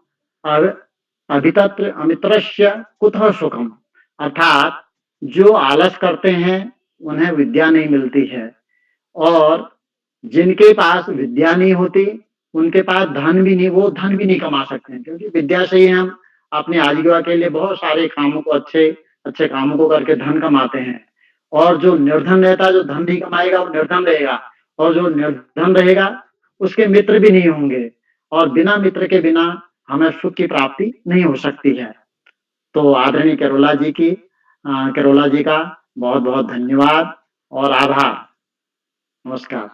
अभितत्र अमित्रस्य कुतः सुखम। अर्थात जो आलस करते हैं उन्हें विद्या नहीं मिलती है, और जिनके पास विद्या नहीं होती उनके पास धन भी नहीं, वो धन भी नहीं कमा सकते हैं, क्योंकि विद्या से ही हम अपने आजीविका के लिए बहुत सारे कामों को अच्छे कामों को करके धन कमाते हैं। और जो निर्धन रहता है, जो धन नहीं कमाएगा वो निर्धन रहेगा, और जो निर्धन रहेगा उसके मित्र भी नहीं होंगे, और बिना मित्र के बिना हमें सुख की प्राप्ति नहीं हो सकती है। तो आदरणीय कैरोला जी का बहुत-बहुत धन्यवाद और आभार। नमस्कार।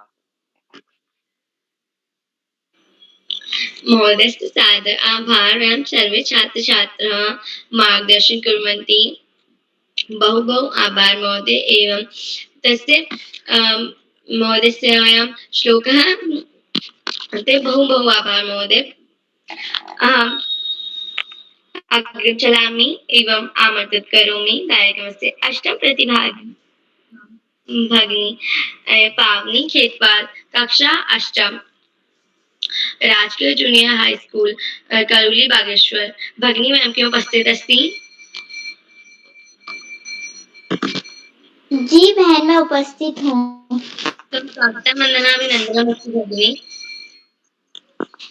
महोदयस्य सादर आभारं सर्वे छात्र-छात्राः मार्गदर्शनं कुर्वन्ति। बहु आभार महोदय एवं तस्य महोदयस्य अयं श्लोकः ते बहु आभार महोदय। अहम् अग्रे चलामि एवं आमन्त्रित करोमि कार्यक्रमस्य अष्टम प्रतिभागी भगिनी पावनी खेतवाल कक्षा अष्टम राजकीय जूनियर हाई स्कूल करुली बागेश्वर भगिनी मैम के उपस्थित अस्ति। जी बहन मैं उपस्थित हूँ। तो स्वागतम वंदना अभिनंदन भगिनी।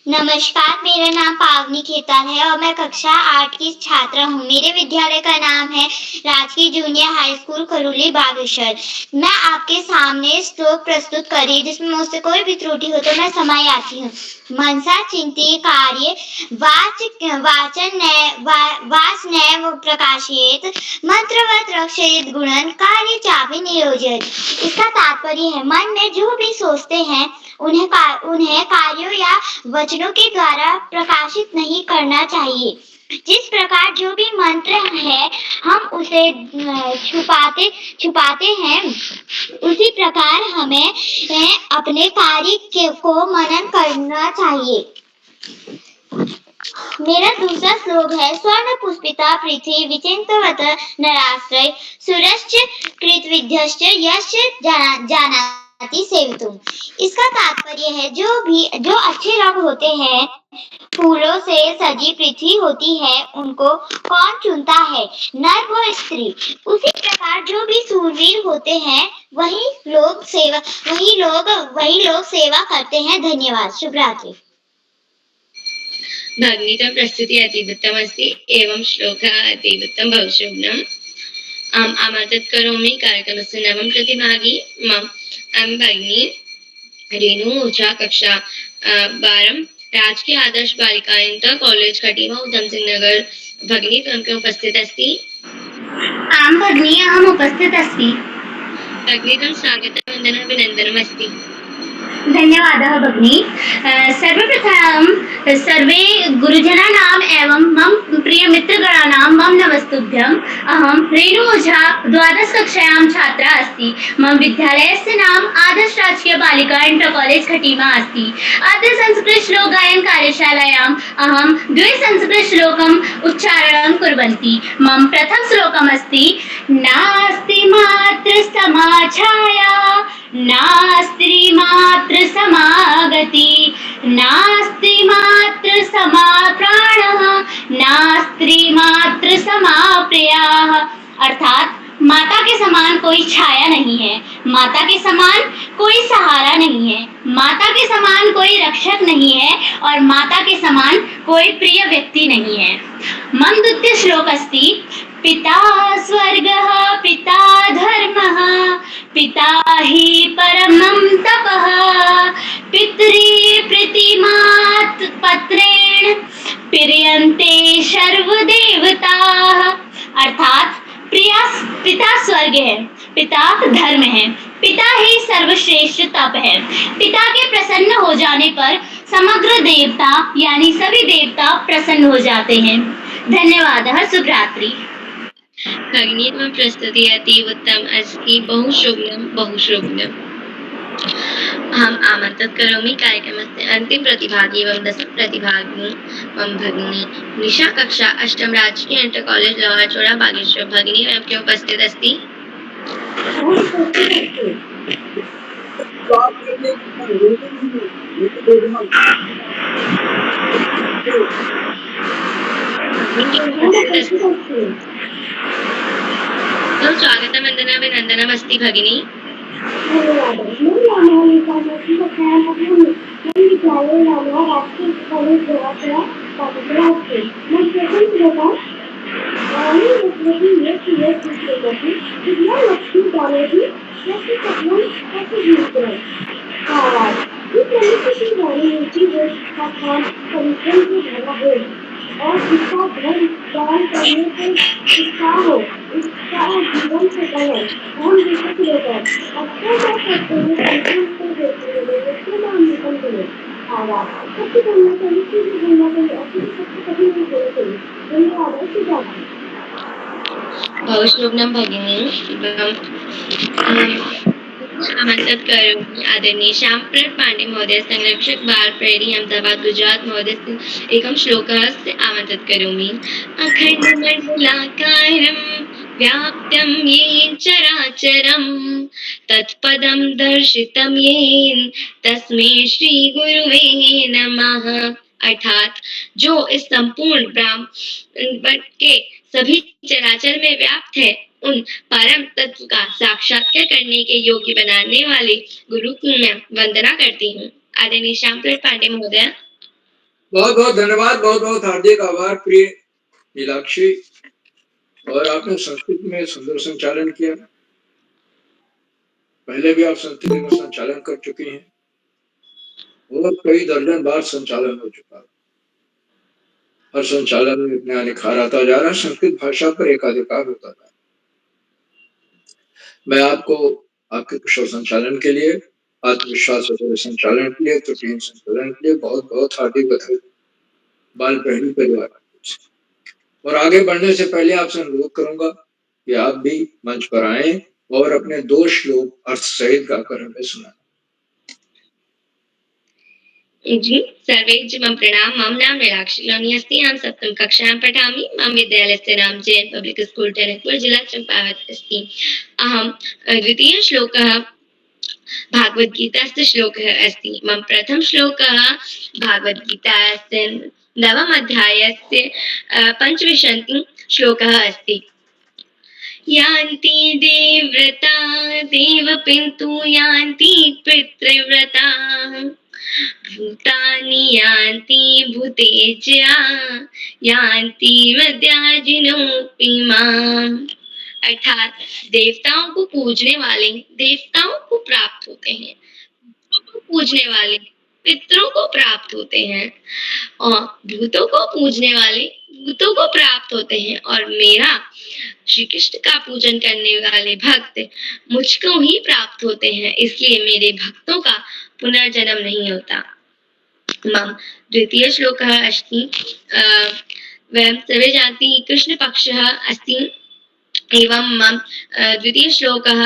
नमस्कार, मेरा नाम पावनी खेताल है और मैं कक्षा 8 की छात्रा हूँ। मेरे विद्यालय का नाम है राजकीय जूनियर हाई स्कूल करुली बागेश्वर। मैं आपके सामने श्लोक प्रस्तुत कर रही हूँ, जिसमें मुझसे कोई भी त्रुटि हो तो मैं क्षमा याची हूँ। मनसा चिंती कार्य वाचनैव प्रकाशयेत मंत्रवत रक्षयेत गुणन कार्य चापि नियोजयेत। इसका तात्पर्य है मन में जो भी सोचते हैं उन्हें कार्यों या वचनों के द्वारा प्रकाशित नहीं करना चाहिए। जिस प्रकार जो भी मंत्र है हम उसे छुपाते हैं, उसी प्रकार हमें अपने कार्य को मनन करना चाहिए। मेरा दूसरा श्लोक है स्वर्ण पुष्पिता पृथ्वी विचिन्तवत नराश्रय सुरश्च कृतविध्यश्च यश्च जानाति सेवितुम। इसका तात्पर्य है जो अच्छे रंग होते हैं, फूलों से सजी पृथ्वी होती है, उनको कौन चुनता है, नर व स्त्री। उसी प्रकार जो भी सूरवीर होते हैं वही लोग सेवा करते हैं। धन्यवाद। शुभ रात्रि। भगिनीतः प्रस्तुति अतीवोत्तम अस्ति एवं श्लोकः अतीवोत्तम भविष्यम्। आमन्त्रित करोमि कार्यक्रमस्य नवम प्रतिभागी मम भगिनी रेणु ओझा कक्षा 12 राजकीय आदर्श बालिका इंटर कॉलेज खटीमा उधम सिंह नगर भगिनी के उपस्थित अस्ति। आम भगिनी अहम् उपस्थित अस्मि। भगिनीतं स्वागतं वन्दनं अभिनन्दनम् अस्ति। धन्यवादः भगिनी। सर्वप्रथम सर्वे गुरुजनानाम् एवं मम प्रिय मित्रगणानां मम नमस्तुभ्यम्। अहं रेणु ओझा द्वादश कक्षायां छात्रा अस्ति। मम विद्यालयस्य नाम आदर्श राजकीय बालिका इंटर कॉलेज खटीमा अस्ति। अद्य संस्कृत श्लोक गायन कार्यशालायाम् अहं द्वे संस्कृत श्लोकम् उच्चारणं कुर्वन्ति। मम प्रथम श्लोकम् अस्ति नास्ति मात्र समाछाया नास्ति मात्र समागति नास्ति मात्र समाप्राणः नास्ति मात्र समाप्रियाः। अर्थात माता के समान कोई छाया नहीं है, माता के समान कोई सहारा नहीं है, माता के समान कोई रक्षक नहीं है और माता के समान कोई प्रिय व्यक्ति नहीं है। मम द्वितीय श्लोक अस्ति पिता स्वर्गः पिता धर्मः पिता हि परमं तपः पितरि प्रीतिमात् पत्रेण प्रियन्ते सर्वदेवताः। अर्थात पिता स्वर्ग है, पिता धर्म है, पिता ही सर्वश्रेष्ठ तप है। पिता के प्रसन्न हो जाने पर समग्र देवता यानी सभी देवता प्रसन्न हो जाते हैं। धन्यवादः। शुभ रात्रि। भगिनी प्रस्तुति अतीव उत्तम अस्ति बहुश्रोभनम्। हम आमन्त्रित करोमि कार्यक्रमस्य अंतिम प्रतिभागी एवं दशम प्रतिभागी मम भगिनी निशा कक्षा अष्टम राजकीय इंटर कॉलेज लोहारचोड़ा बागेश्वर भगिनी मैम के उपस्थित अस्ति। तो स्वागतं वन्दना अभिनन्दनम् अस्ति भगिनी। लक्ष्मी टेक्नोलॉजी जैसे कदम कैसे जीतते हैं। आवाज ये मनुष्य की भारी रुचि है का काम परिश्रम से भरा हो और इसका धर्म दान करने से उत्साह हो, इसका जीवन सफल हो। हम विशेष लेकर अच्छा क्या करते हैं परिश्रम से देते हैं उसके नाम निकल गए। आवाज सबसे बोलना चाहिए कि बोलना चाहिए ऐसे सबसे कभी नहीं बोलना चाहिए। धन्यवाद ऐसे जाती भवश्लोकनम भगिनी आमंत्रित करोमि आदरणीय श्यामप्रसाद पांडे महोदय संरक्षक बाल प्रेरी अहमदाबाद गुजरात महोदय एकं श्लोकः आमंत्रित करोमि। अखण्डमण्डलाकारं व्याप्तं येन चराचरं तत्पदं दर्शितं येन तस्मै श्री गुरुवे नमः। अर्थात जो इस संपूर्ण ब्रह्मांड के सभी चराचर में व्याप्त है उन परम तत्व का साक्षात्कार करने के योग्य बनाने वाले गुरु की मैं वंदना करती हूँ। आदरणीय श्यामप्रसाद पांडे महोदय। बहुत बहुत धन्यवाद, बहुत बहुत हार्दिक आभार प्रिय नीलाक्षी। और आपने संस्कृत में सुंदर संचालन किया। पहले भी आप संस्कृत में संचालन कर चुकी हैं और कई दर्जन बार संचालन हो चुका है। हर संचालन में नया निखार आता जा रहा है, संस्कृत भाषा पर एकाधिकार होता जा रहा है। मैं आपको आपके कुशल संचालन के लिए, आत्मविश्वास भरे संचालन के लिए, त्रुटिहीन संचालन के लिए बहुत बहुत हार्दिक बधाई बाल प्रहरी परिवार। और आगे बढ़ने से पहले आपसे अनुरोध करूंगा कि आप भी मंच पर आएं और अपने 2 श्लोक अर्थ सहित गाकर हमें सुनाएं। जी सर्वेभ्य मम प्रणाम। मम नाम नीलाक्षी कलोनी अस्ति। अहं सप्तम कक्षायां पठामि। मम विद्यालयस्य नाम जैन पब्लिक स्कूल टनकपुर जिला चंपावत अस्ति। अहं द्वितीय श्लोकः भागवद्गीतास्य श्लोकः अस्ति। मम प्रथम श्लोकः भागवद्गीतास्य नवम अध्यायस्य पंचविंशति श्लोकः अस्ति। यान्ति देवव्रता देवपिन्तु यान्ति पितृव्रता भूतानि यान्ति भूतेज्या यान्ति मद्याजिनोऽपि माम्। अर्थात देवताओं को पूजने वाले देवताओं को प्राप्त होते हैं, पितरों को पूजने वाले पितरों को प्राप्त होते हैं और भूतों को पूजने वाले भूतों को प्राप्त होते हैं। और मेरा श्री कृष्ण का पूजन करने वाले भक्त मुझको ही प्राप्त होते हैं, इसलिए मेरे भक्तों का पुनर्जन्म नहीं होता। मम द्वितीय श्लोकः अस्ति। वयं सर्वे जानति कृष्ण पक्षः अस्ति। एवं मम द्वितीय श्लोकः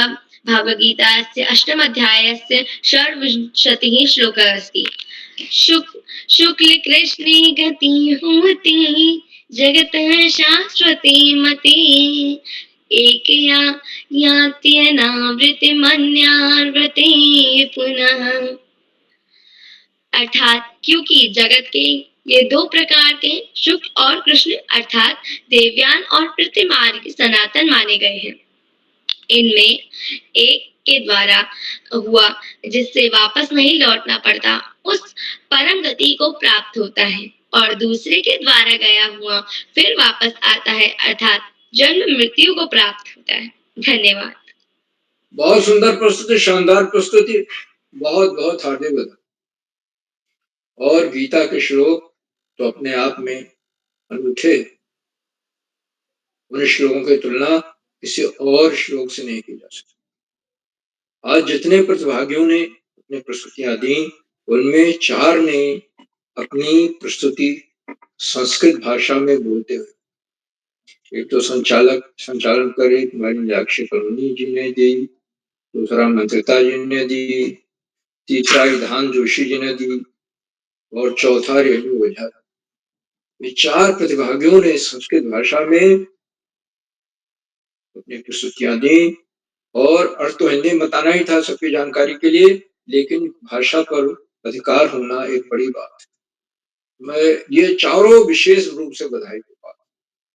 भगवद्गीतास्य अष्टम अध्यायस्य षड्विंशतिः श्लोकः अस्ति। शुक्ल कृष्णे गति होति जगतः शाश्वते मते एकया यात्यनावृत्ति मन्यार्वते पुनः। अर्थात क्योंकि जगत के ये 2 प्रकार के शुक्ल और कृष्ण अर्थात देवयान और पृथ्वी सनातन माने गए हैं। इनमें एक के द्वारा हुआ जिससे वापस नहीं लौटना पड़ता उस परम गति को प्राप्त होता है और दूसरे के द्वारा गया हुआ फिर वापस आता है अर्थात जन्म मृत्यु को प्राप्त होता है। धन्यवाद। बहुत सुंदर प्रस्तुति, शानदार प्रस्तुति, बहुत बहुत हार्दिक बधाई। और गीता के श्लोक तो अपने आप में अनूठे, उन श्लोकों की तुलना किसी और श्लोक से नहीं की जा सकती। आज जितने प्रतिभागियों ने अपनी प्रस्तुतियां दी उनमें 4 ने अपनी प्रस्तुति संस्कृत भाषा में बोलते हुए, एक तो संचालन कर रही कुमारी नीलाक्षी कलोनी जी ने दी, दूसरा मंत्रिता जी ने दी, तीसरा विधान जोशी जी ने दी और चौथा रेणु ओझा। ये 4 प्रतिभागियों ने संस्कृत भाषा में अपनी प्रस्तुतियां दी और अर्थ तो हिंदी में बताना ही था सबकी जानकारी के लिए, लेकिन भाषा पर अधिकार होना एक बड़ी बात है। मैं ये चारों विशेष रूप से बधाई देता हूँ।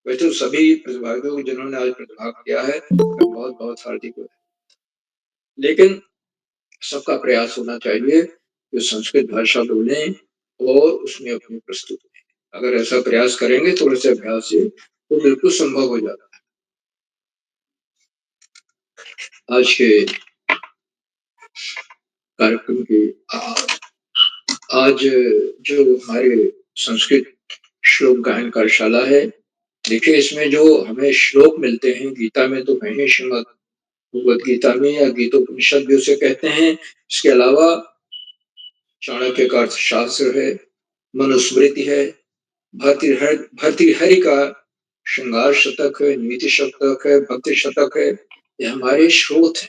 वैसे तो सभी प्रतिभागियों को जिन्होंने आज प्रतिभाग किया है बहुत बहुत हार्दिक बधाई, लेकिन सबका प्रयास होना चाहिए कि संस्कृत भाषा बोलें और उसमें अपनी प्रस्तुति दें। अगर ऐसा प्रयास करेंगे थोड़े से अभ्यास से तो बिल्कुल संभव हो जाता है। आज के कार्यक्रम की आज जो हमारे संस्कृत श्लोक गायन कार्यशाला है, देखिए इसमें जो हमें श्लोक मिलते हैं गीता में तो है ही, श्रीमद् भगवद गीता में या गीतोपनिषद भी उसे कहते हैं। इसके अलावा चाणक्य का अर्थशास्त्र है, मनुस्मृति है, भर्तृहरि का श्रृंगार शतक है, नीति शतक है, भक्ति शतक है। ये हमारे स्रोत हैं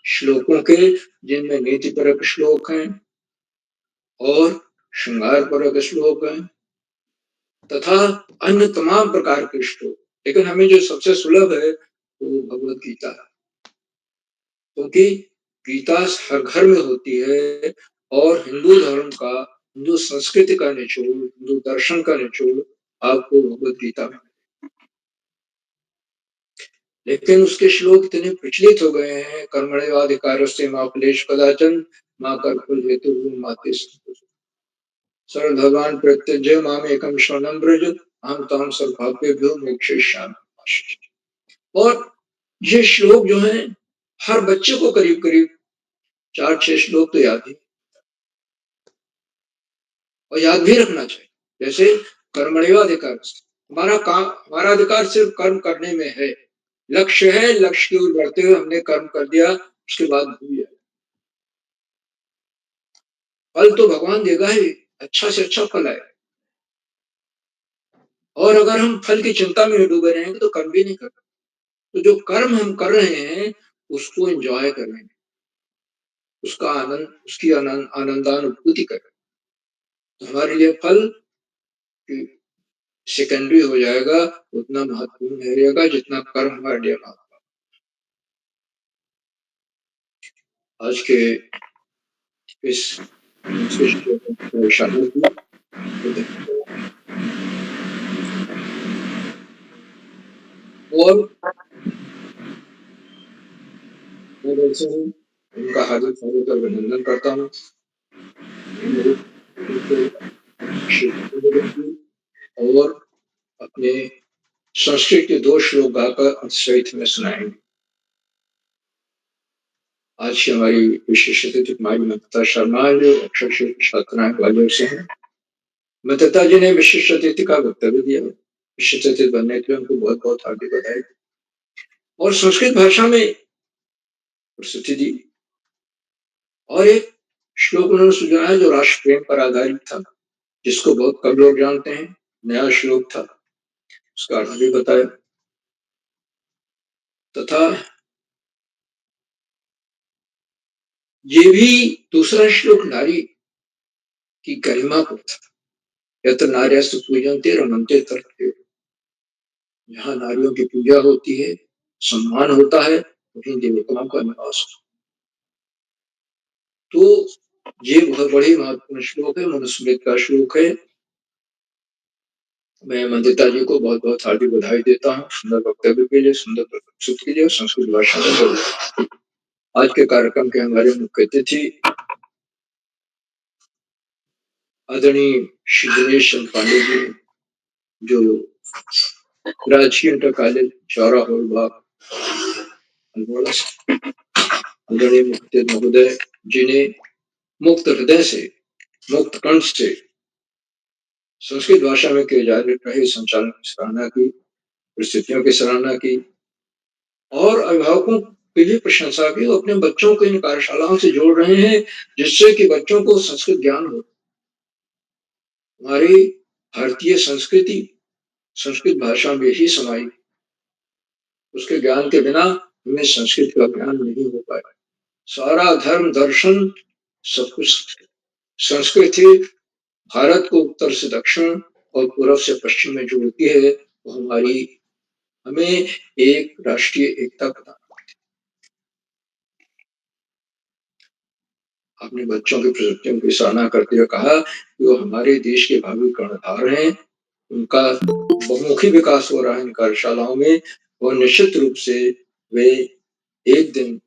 श्लोकों के, जिनमें नीति परक श्लोक हैं और श्रृंगार परक श्लोक हैं तथा अन्य तमाम प्रकार के श्लोक। लेकिन हमें जो सबसे सुलभ है वो भगवत गीता है, क्योंकि गीता हर घर में होती है और हिंदू धर्म का, हिंदू संस्कृति का निचोड़, हिंदू दर्शन का निचोड़ आपको भगवत गीता में। लेकिन उसके श्लोक इतने प्रचलित हो गए हैं, कर्मण्येवाधिकारस्ते मा फलेषु कदाचन मा कर्तव्य हेतु माते सरल भगवान प्रत्यज्य मामेकं शरणं व्रज अहं तां सर्वपापेभ्यो मोक्षयिष्यामि। और ये श्लोक जो हैं हर बच्चे को करीब करीब 4-6 श्लोक तो याद है और याद भी रखना चाहिए। जैसे कर्मण्येवाधिकार, हमारा अधिकार सिर्फ कर्म करने में है। लक्ष्य है, लक्ष्य की ओर बढ़ते हुए हमने कर्म कर दिया, उसके बाद भूल जाए। फल तो भगवान देगा ही, अच्छा से अच्छा फल आएगा। और अगर हम फल की चिंता में डूबे रहेंगे तो कर्म भी नहीं कर। तो जो कर्म हम कर रहे हैं उसको एंजॉय करें, उसका आनंद, उसकी आनंदानुभूति करें, तो हमारे लिए फल सेकेंडरी हो जाएगा, उतना महत्वपूर्ण नहीं रहेगा जितना कर्म हमारे लिए महत्वपूर्ण। आज के इस शामिल और उनका हार्दिक स्वागत और अभिनंदन करता हूँ। और अपने संस्कृत के 2 श्लोक गाकर सहित में सुनाएंगे। आज की हमारी विशेष अतिथि कुमारी ममता शर्मा जो अक्षर छात्राएं ग्वालियर से हैं। ममता जी ने विशिष्ट अतिथि का वक्तव्य दिया। विशिष्ट अतिथि बनने के लिए उनको बहुत बहुत हार्दिक बधाई और संस्कृत भाषा में प्रस्तुति दी। और एक श्लोक उन्होंने सुझाया जो राष्ट्र प्रेम पर आधारित था, जिसको बहुत कम लोग जानते हैं। नया श्लोक था, उसका अर्थ भी बताया। तथा ये भी दूसरा श्लोक नारी की गरिमा पर था। यत्र नार्यस्तु पूजन्ते रमन्ते तत्र। जहाँ नारियों की पूजा होती है, सम्मान होता है, वहीं देवताओं का निवास होता है। तो ये बहुत बड़ी महत्वपूर्ण श्लोक है, मनुस्मृति का श्लोक है। मैं मंदिता जी को बहुत बहुत हार्दिक बधाई देता हूँ सुंदर वक्तव्य के लिए, सुंदर प्रस्तुत के लिए, संस्कृत भाषा में बोलने। आज के कार्यक्रम के हमारे मुख्य अतिथि आदरणीय श्री दिनेश चंद्र पांडे जी, जो राजकीय इंटर कॉलेज चौराहा बाग अल्मोड़ा से, आदरणीय मुख्य महोदय जी ने मुक्त हृदय से, मुक्त कंठ से संस्कृत भाषा में किए जा रहे संचालन की सराहना की, परिस्थितियों की सराहना की और अभिभावकों की भी प्रशंसा की। वो अपने बच्चों को इन कार्यशालाओं से जोड़ रहे हैं जिससे कि बच्चों को संस्कृत ज्ञान हो। हमारी भारतीय संस्कृति संस्कृत भाषा में ही समाई, उसके ज्ञान के बिना हमें संस्कृत का ज्ञान नहीं हो पाएगा। सारा धर्म दर्शन सब कुछ संस्कृत ही भारत को उत्तर से दक्षिण और पूर्व से पश्चिम में जोड़ती है। वो हमें एक राष्ट्रीय एकता प्रदान करती है। अपने बच्चों की प्रवृत्तियों की सराहना करते हुए कहा कि वो हमारे देश के भावी कर्णधार हैं, उनका बहुमुखी विकास हो रहा है इन कार्यशालाओं में और निश्चित रूप से वे एक दिन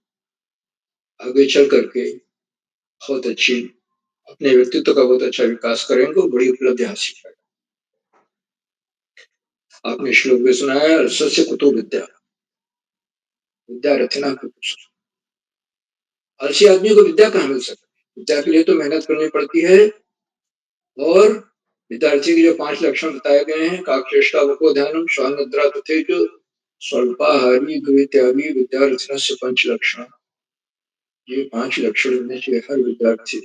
आगे चल करके बहुत अच्छी अपने व्यक्तित्व का बहुत अच्छा विकास करेंगे और बड़ी उपलब्धि हासिल करेंगे। आपने श्लोक में सुनाया सस्य कुतो विद्या, विद्या रचना के पुस्तक। आलसी आदमी को विद्या कहाँ मिल सकती है? विद्या के लिए तो मेहनत करनी पड़ती है। और विद्यार्थी के जो 5 लक्षण बताए गए हैं, काकचेष्टा वको ध्यानम श्वाननिद्रा तथेच स्वल्पाहारी गृहीत्यागी विद्या रचना से 5 लक्षण। ये 5 लक्षण होने चाहिए हर विद्यार्थी।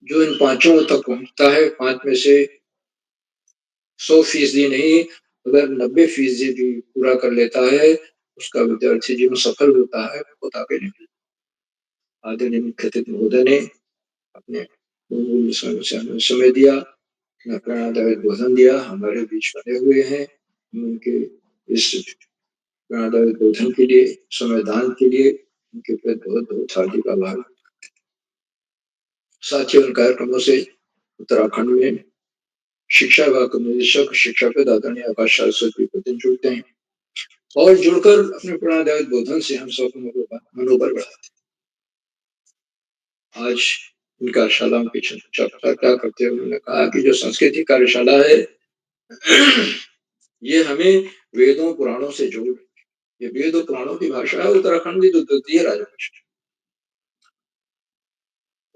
जो इन पांचों तक पहुंचता है, 5 में से 100% नहीं, अगर 90% भी पूरा कर लेता है, उसका विद्यार्थी जीवन सफल होता है। बहुत आगे निकल आदरणीय मुख्य अतिथि महोदय ने अपने समय दिया, अपना प्रेरणादायक बोधन दिया, हमारे बीच बने हुए हैं। उनके इस प्रेरणादायक बोधन के लिए, संविधान के लिए उनके प्रति बहुत बहुत हार्दिक आभार। साथियों, उन कार्यक्रमों से उत्तराखंड में शिक्षा विभाग के निदेशक शिक्षाविद आदरणीय आकाश सरस्वती प्रतिदिन जुड़ते हैं और जुड़कर अपने प्रेरणादायक बोधन से हम सब मनोबल बढ़ाते हैं। आज इन कार्यशालाओं की चर्चा करते हुए उन्होंने कहा कि जो संस्कृति कार्यशाला है ये हमें वेदों पुराणों से जोड़ रही है। ये वेद और पुराणों की भाषा है। उत्तराखंड की जो द्वितीय राजभाषा,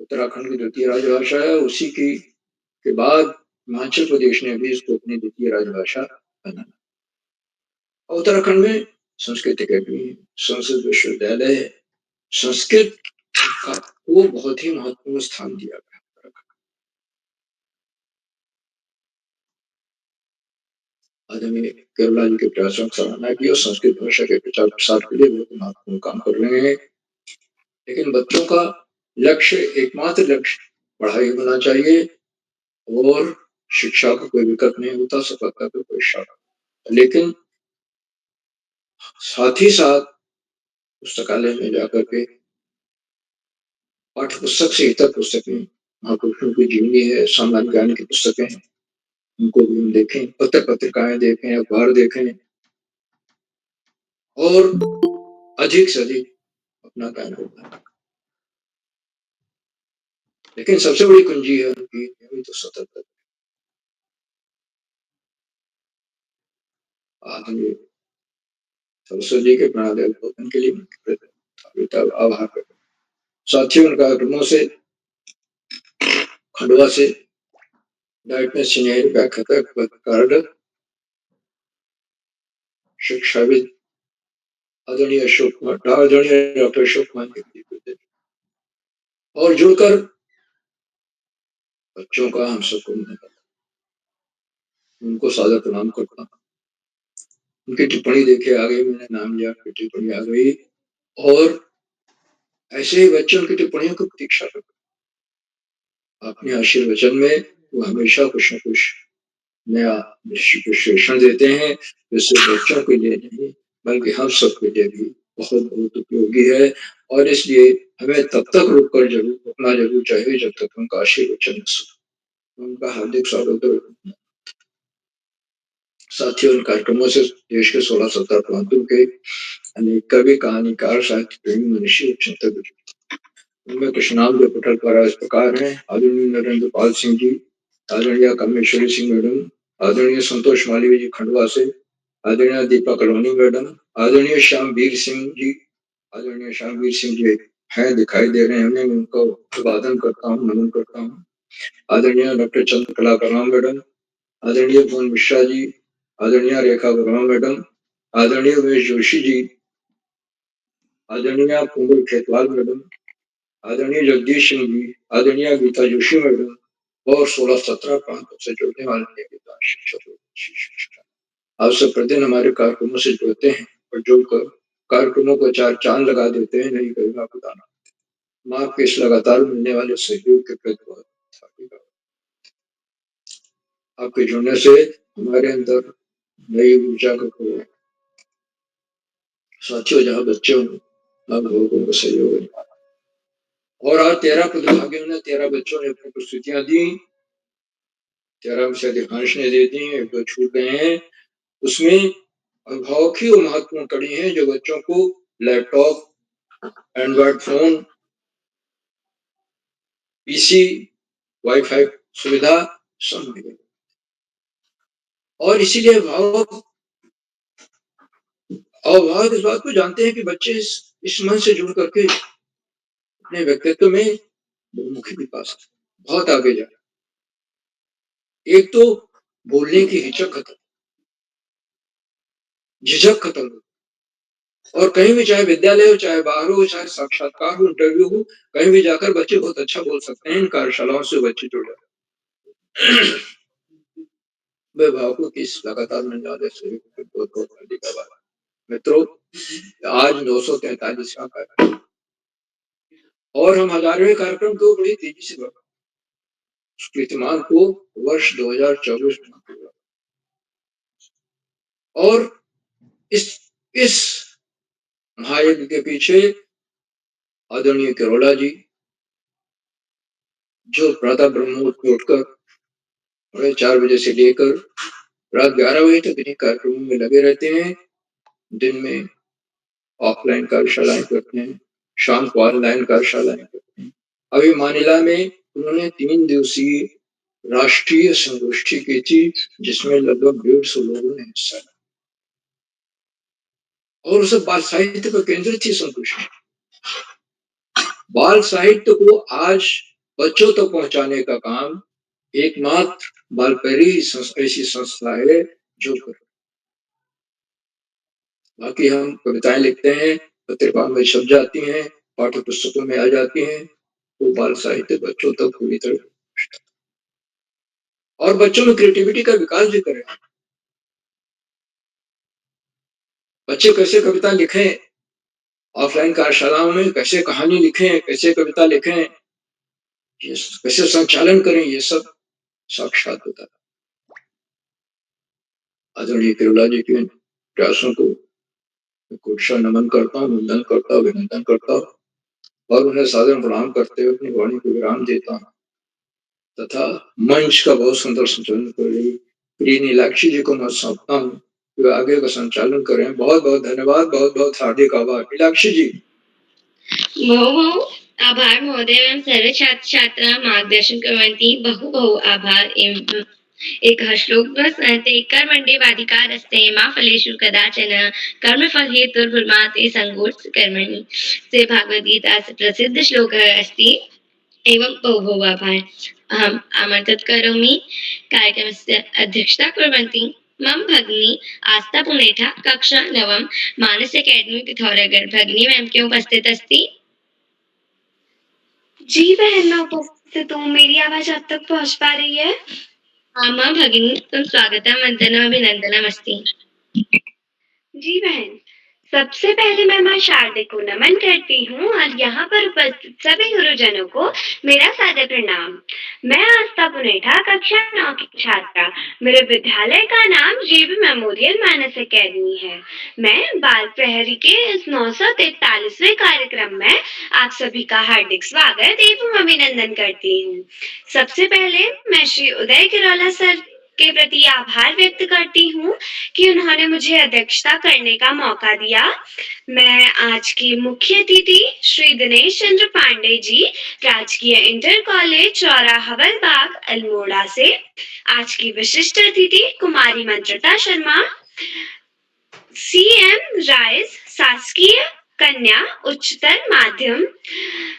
उत्तराखंड की द्वितीय राजभाषा है, उसी की के बाद हिमाचल प्रदेश ने भी इसको अपनी द्वितीय राजभाषा बनाया। उत्तराखंड में संस्कृत अकेडमी, संस्कृत विश्वविद्यालय है। संस्कृत को बहुत ही महत्वपूर्ण स्थान दिया गया। आदरणीय केरला जी के प्रयासों की सराहना की और संस्कृत भाषा के प्रचार प्रसार के लिए बहुत महत्वपूर्ण काम कर रहे हैं। लेकिन बच्चों का लक्ष्य, एकमात्र लक्ष्य पढ़ाई होना चाहिए और शिक्षा का कोई विकल्प नहीं होता, सफलता का कोई शर्त। लेकिन साथ ही साथ पुस्तकालय में जाकर के पाठ्य पुस्तक से इतर पुस्तकें, महापुरुषों की जीवनी है, सामान्य ज्ञान की पुस्तकें हैं, उनको भी हम देखें, पत्र पत्रिकाएं देखें, अखबार देखें और अधिक से अधिक अपना ज्ञान होगा। लेकिन सबसे बड़ी कुंजी है उनकी नियमित सतर्कता। आदरणीय सरस्वती के प्रेरणादायक बोधन के लिए आभार करते हैं। साथियों, उनका कार्यक्रमों से खंडवा से डाइट में सिनेहरी व्याख्याता शिक्षाविद आदरणीय अशोक कुमार, आदरणीय डॉक्टर अशोक कुमार और जुड़कर बच्चों का हम सबको उनको सादर प्रणाम करता हूँ। उनकी टिप्पणी देखे आ गई, मैंने नाम लिया, टिप्पणी आ गई और ऐसे ही बच्चे उनकी टिप्पणियों की प्रतीक्षा करते। अपने आशीर्वचन में वो हमेशा कुछ न कुछ नया विश्लेषण देते हैं, जिससे बच्चों के लिए नहीं बल्कि हम सबके लिए भी बहुत बहुत उपयोगी है। और इसलिए हमें तब तक रुक कर रुकना जरूर चाहिए जब तक उनका आशीर्वचन सुने। उनका हार्दिक स्वागत। साथियों, उन कार्यक्रमों से देश के 16-17 प्रांतों के अनेक कवि, कहानीकार, साहित्य प्रेमी, मनुष्य चिंतक उनमें कुछ नाम जो पटल पर इस प्रकार हैं। आदरणीय नरेंद्र पाल सिंह जी, आदरणीय कमेश्वरी सिंह मैडम, आदरणीय संतोष मालवीय जी खंडवा से, आदरणीय दीपा कलोनी मैडम, आदरणीय श्यामवीर सिंह जी, आदरणीय श्यामवीर सिंह जी हैं, दिखाई दे रहे हैं, मैं उनको अभिवादन करता हूँ, नमन करता हूँ। आदरणीय डॉक्टर चंद्रकला वर्मा मैडम, आदरणीय भुवन मिश्रा जी, आदरणीय रेखा वर्मा मैडम, आदरणीय उमेश जोशी जी, आदरणीय कुंदल खेतवाल मैडम, आदरणीय जगदीश सिंह जी, आदरणीय गीता जोशी मैडम और 16-17 प्रांतों से जुड़ने वाले शिक्षक आप सब प्रतिदिन हमारे कार्यक्रमों से जुड़ते हैं और जुड़कर कार्यक्रमों को 4 चांद लगा देते हैं। नहीं करेगा खुदाना। मैं आपके इस लगातार मिलने वाले सहयोग के प्रति बहुत आपके जुड़ने से हमारे अंदर नई ऊर्जा का खो। साथियों, जहाँ बच्चे हों लोगों को सहयोग और आज 13 प्रतिभागियों ने 13 बच्चों ने अपनी प्रस्तुतियां दी। 13 में से अधिकांश ने दे दी, एक दो छूट गए हैं। उसमें अभिभावक ही वो महत्वपूर्ण कड़ी है जो बच्चों को laptop, Android phone, PC, wifi सुविधा सब मिले और इसीलिए अभिभावक और अभिभावक इस बात को जानते हैं कि बच्चे इस मन से जुड़ करके अपने व्यक्तित्व में बहुमुखी विकास बहुत आगे जाए। एक तो बोलने की हिचक खत्म, झिझक खत्म हो, और कहीं भी चाहे विद्यालय हो, चाहे बाहर हो, चाहे साक्षात्कार हो, इंटरव्यू हो, कहीं भी जाकर बच्चे बहुत अच्छा बोल सकते हैं। इन कार्यशालाओं से बच्चे जुड़ जाते हैं। अभिभावकों की इस लगातार मिलने से बहुत बहुत धन्यवाद। मित्रों, आज 943वां कार्यक्रम और हम 1000वें कार्यक्रम को बड़ी तेजी से बढ़ा। कीर्तिमान को वर्ष 2024 में पूरा। और इस महायज्ञ के पीछे आदरणीय करोड़ा जी, जो प्रातः ब्रह्ममुहूर्त में उठकर 4:30 बजे से लेकर रात 11 बजे तक इन्हीं कार्यक्रमों में लगे रहते हैं। दिन में ऑफलाइन कार्यशालाएं करते हैं, शाम को ऑनलाइन कार्यशालाएं करते हैं। अभी मानिला में उन्होंने 3 दिवसीय राष्ट्रीय संगोष्ठी की थी, जिसमें लगभग 150 लोगों ने हिस्सा लिया, और उस बाल साहित्य पर केंद्रित थी संगोष्ठी। बाल साहित्य को आज बच्चों तक पहुंचाने का काम एकमात्र बालपरी ऐसी संस्था है जो कर। बाकी हम कविताएं लिखते हैं, पत्रिकाओं में छप जाती हैं, पाठ्य पुस्तकों में आ जाती हैं, वो बाल साहित्य बच्चों तक पूरी तरह और बच्चों में क्रिएटिविटी का विकास भी करें। बच्चे कैसे कविता लिखें, ऑफलाइन कार्यशालाओं में कैसे कहानी लिखें, कैसे कविता लिखें, कैसे संचालन करें, ये सब साक्षात होता है। आदरणीय केरोला जी के प्रयासों को कोटि नमन करता हूँ, वंदन करता हूँ, अभिनंदन करता हूँ और उन्हें सादर प्रणाम करते हुए अपनी वाणी को विराम देता हूँ तथा मंच का बहुत सुंदर संचालन कर रही प्रिय नीलाक्षी जी को मैं सौंपता हूँ, वे आगे का संचालन करें। बहुत बहुत धन्यवाद, बहुत बहुत हार्दिक आभार। नीलाक्षी जी। बहु आभार महोदय एवं सर्व छात्र छात्रा मार्गदर्शन कुर्वन्ति बहु बहु आभार एवं एकः श्लोकः स्मरते कर्मण्येवाधिकारस्ते मा फलेषु कदाचन कर्मफल हेतुर्भुर्माते संगोष्ठ कर्मणि से भगवद्गीता से प्रसिद्ध श्लोकः अस्ति एवं बहु बहु आभार। अहम् आमन्त्रित करोमि कार्यक्रमस्य अध्यक्षता कुर्वन्ति मम भगिनी आस्था पुनेठा कक्षा 9 मानस एकेडमी पिथौरागढ़। भगिनी मैम क्यों उपस्थित अस्ति? जी बहन, मैं उपस्थित हूँ। मेरी आवाज आप तक पहुँच पा रही है? हाँ भगिनी, तुम स्वागतम वंदनम अभिनंदनम अस्ति। जी बहन, सबसे पहले मैं माँ शारदे को नमन करती हूँ और यहाँ पर उपस्थित सभी गुरुजनों को मेरा सादर प्रणाम। मैं आस्था पुनेठा कक्षा 9 की छात्रा। मेरे विद्यालय का नाम जेबी मेमोरियल मानस एकेडमी है। मैं बाल प्रहरी के इस 943वें कार्यक्रम में आप सभी का हार्दिक स्वागत एवं अभिनंदन करती हूँ। सबसे पहले मैं श्री उदय किरोला सर के प्रति आभार व्यक्त करती हूँ कि उन्होंने मुझे अध्यक्षता करने का मौका दिया। मैं आज की मुख्य अतिथि श्री दिनेश चंद्र पांडे जी, राजकीय इंटर कॉलेज चौरा हवलबाग अल्मोड़ा से। आज की विशिष्ट अतिथि कुमारी मंत्रता शर्मा, CM राइस शासकीय कन्या उच्चतर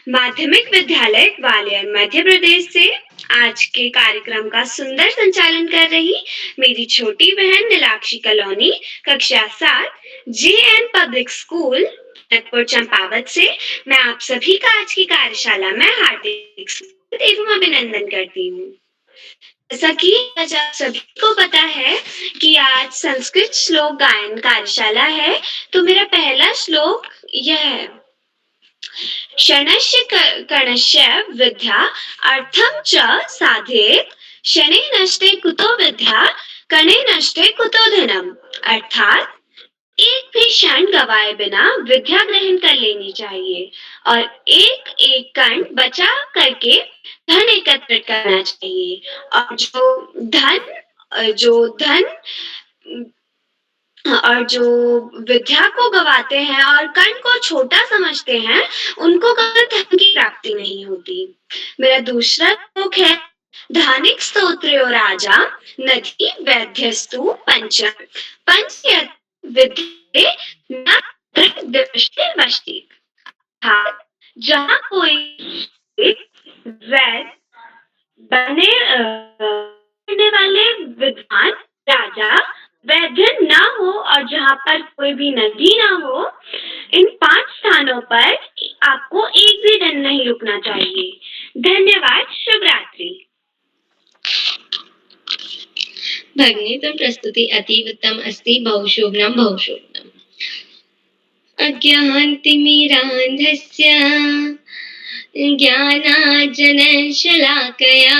माध्यमिक विद्यालय ग्वालियर मध्य प्रदेश से। आज के कार्यक्रम का सुंदर संचालन कर रही मेरी छोटी बहन नीलाक्षी कलोनी कक्षा 7 JN public school Tanakpur Champawat से। मैं आप सभी का आज की कार्यशाला में हार्दिक स्वागत एवं अभिनंदन करती हूँ। जैसा कि आज आप सभी को पता है कि आज संस्कृत श्लोक गायन कार्यशाला है, तो मेरा पहला श्लोक यह है। क्षणस्य कणस्य विद्या अर्थम च साधयेत्, क्षणे नष्टे कुतो विद्या कणे नष्टे कुतो धनम। अर्थात एक भी क्षण गवाए बिना विद्या ग्रहण कर लेनी चाहिए और एक एक कण बचा करके धन एकत्रित करना चाहिए। और जो विद्या को गवाते हैं और कण को छोटा समझते हैं, उनको कभी धन की प्राप्ति नहीं होती। मेरा दूसरा श्लोक है। धानिक स्तोत्रो राजा नदी वैद्यस्तु पंचम पंच विद्या दृष्टि जहाँ कोई वैद बनने बनने वाले विद्वान राजा वैद्य ना हो और जहाँ पर कोई भी नदी ना हो, इन 5 स्थानों पर आपको एक भी दिन नहीं रुकना चाहिए। धन्यवाद। शुभ रात्रि। भगिनी तव प्रस्तुति अतीव उत्तम अस्ति। बहुशोभनम बहुशोभनम। अज्ञानतिमिरान्धस्य ज्ञानाञ्जनशलाकया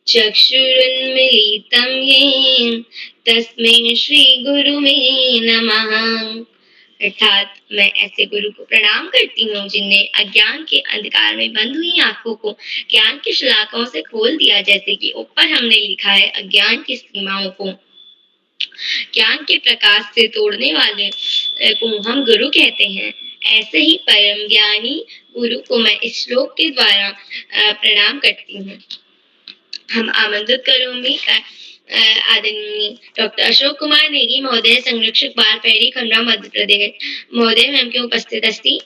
चक्षुरुन्मीलितं येन तस्मै श्री गुरुवे नमः। अर्थात मैं ऐसे गुरु को प्रणाम करती हूँ जिनने अज्ञान के अंधकार में बंद हुई आंखों को ज्ञान की शलाकाओं से खोल दिया, जैसे कि ऊपर हमने लिखा है, अज्ञान की सीमाओं को ज्ञान के प्रकाश से तोड़ने वाले को हम गुरु कहते हैं। ऐसे ही परम ज्ञानी गुरु को मैं इस श्लोक के द्वारा प्रणाम करती हूँ। हम आमंत्रित करूंगी आदरणीय डॉक्टर अशोक कुमार नेगी महोदय, संरक्षक बाल पैरी, खंडवा, मध्य प्रदेश महोदय मैम के उपस्थित अस्ति।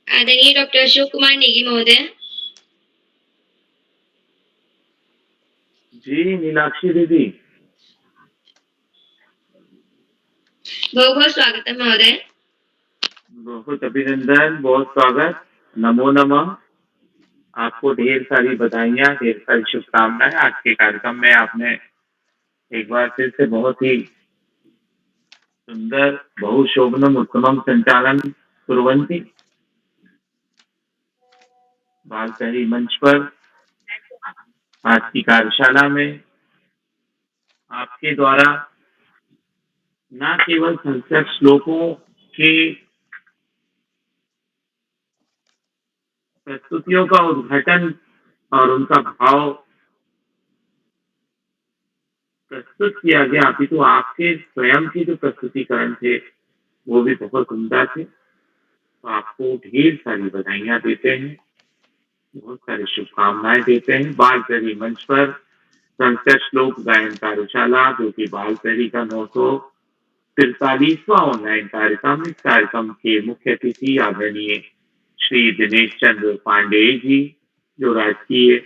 आदरणीय डॉक्टर अशोक कुमार नेगी महोदय। जी मीनाक्षी दीदी, बहुत बहुत स्वागत है महोदय। बहुत अभिनंदन, बहुत स्वागत, नमो नमः। आपको ढेर सारी बधाइयाँ, ढेर सारी शुभकामनाएं। आज के कार्यक्रम में आपने एक बार फिर से बहुत ही सुंदर बहुशोभनम उत्तमम संचालन कुर्वन्ति। बालकरी मंच पर आज की कार्यशाला में आपके द्वारा न केवल संस्कृत श्लोकों के प्रस्तुतियों का उद्घाटन और उनका भाव प्रस्तुत किया गया, अपितु आपके स्वयं के जो प्रस्तुतिकरण थे वो भी बहुत उम्दा थे। तो आपको ढेर सारी बधाइयाँ देते हैं, बहुत सारी शुभकामनाएं देते हैं। बालकरी मंच पर संस्कृत श्लोक गायन कार्यशाला, जो कि बालकरी का 943वां ऑनलाइन कार्यक्रम। इस कार्यक्रम के मुख्य अतिथि आदरणीय श्री दिनेश चंद्र पांडे जी, जो राजकीय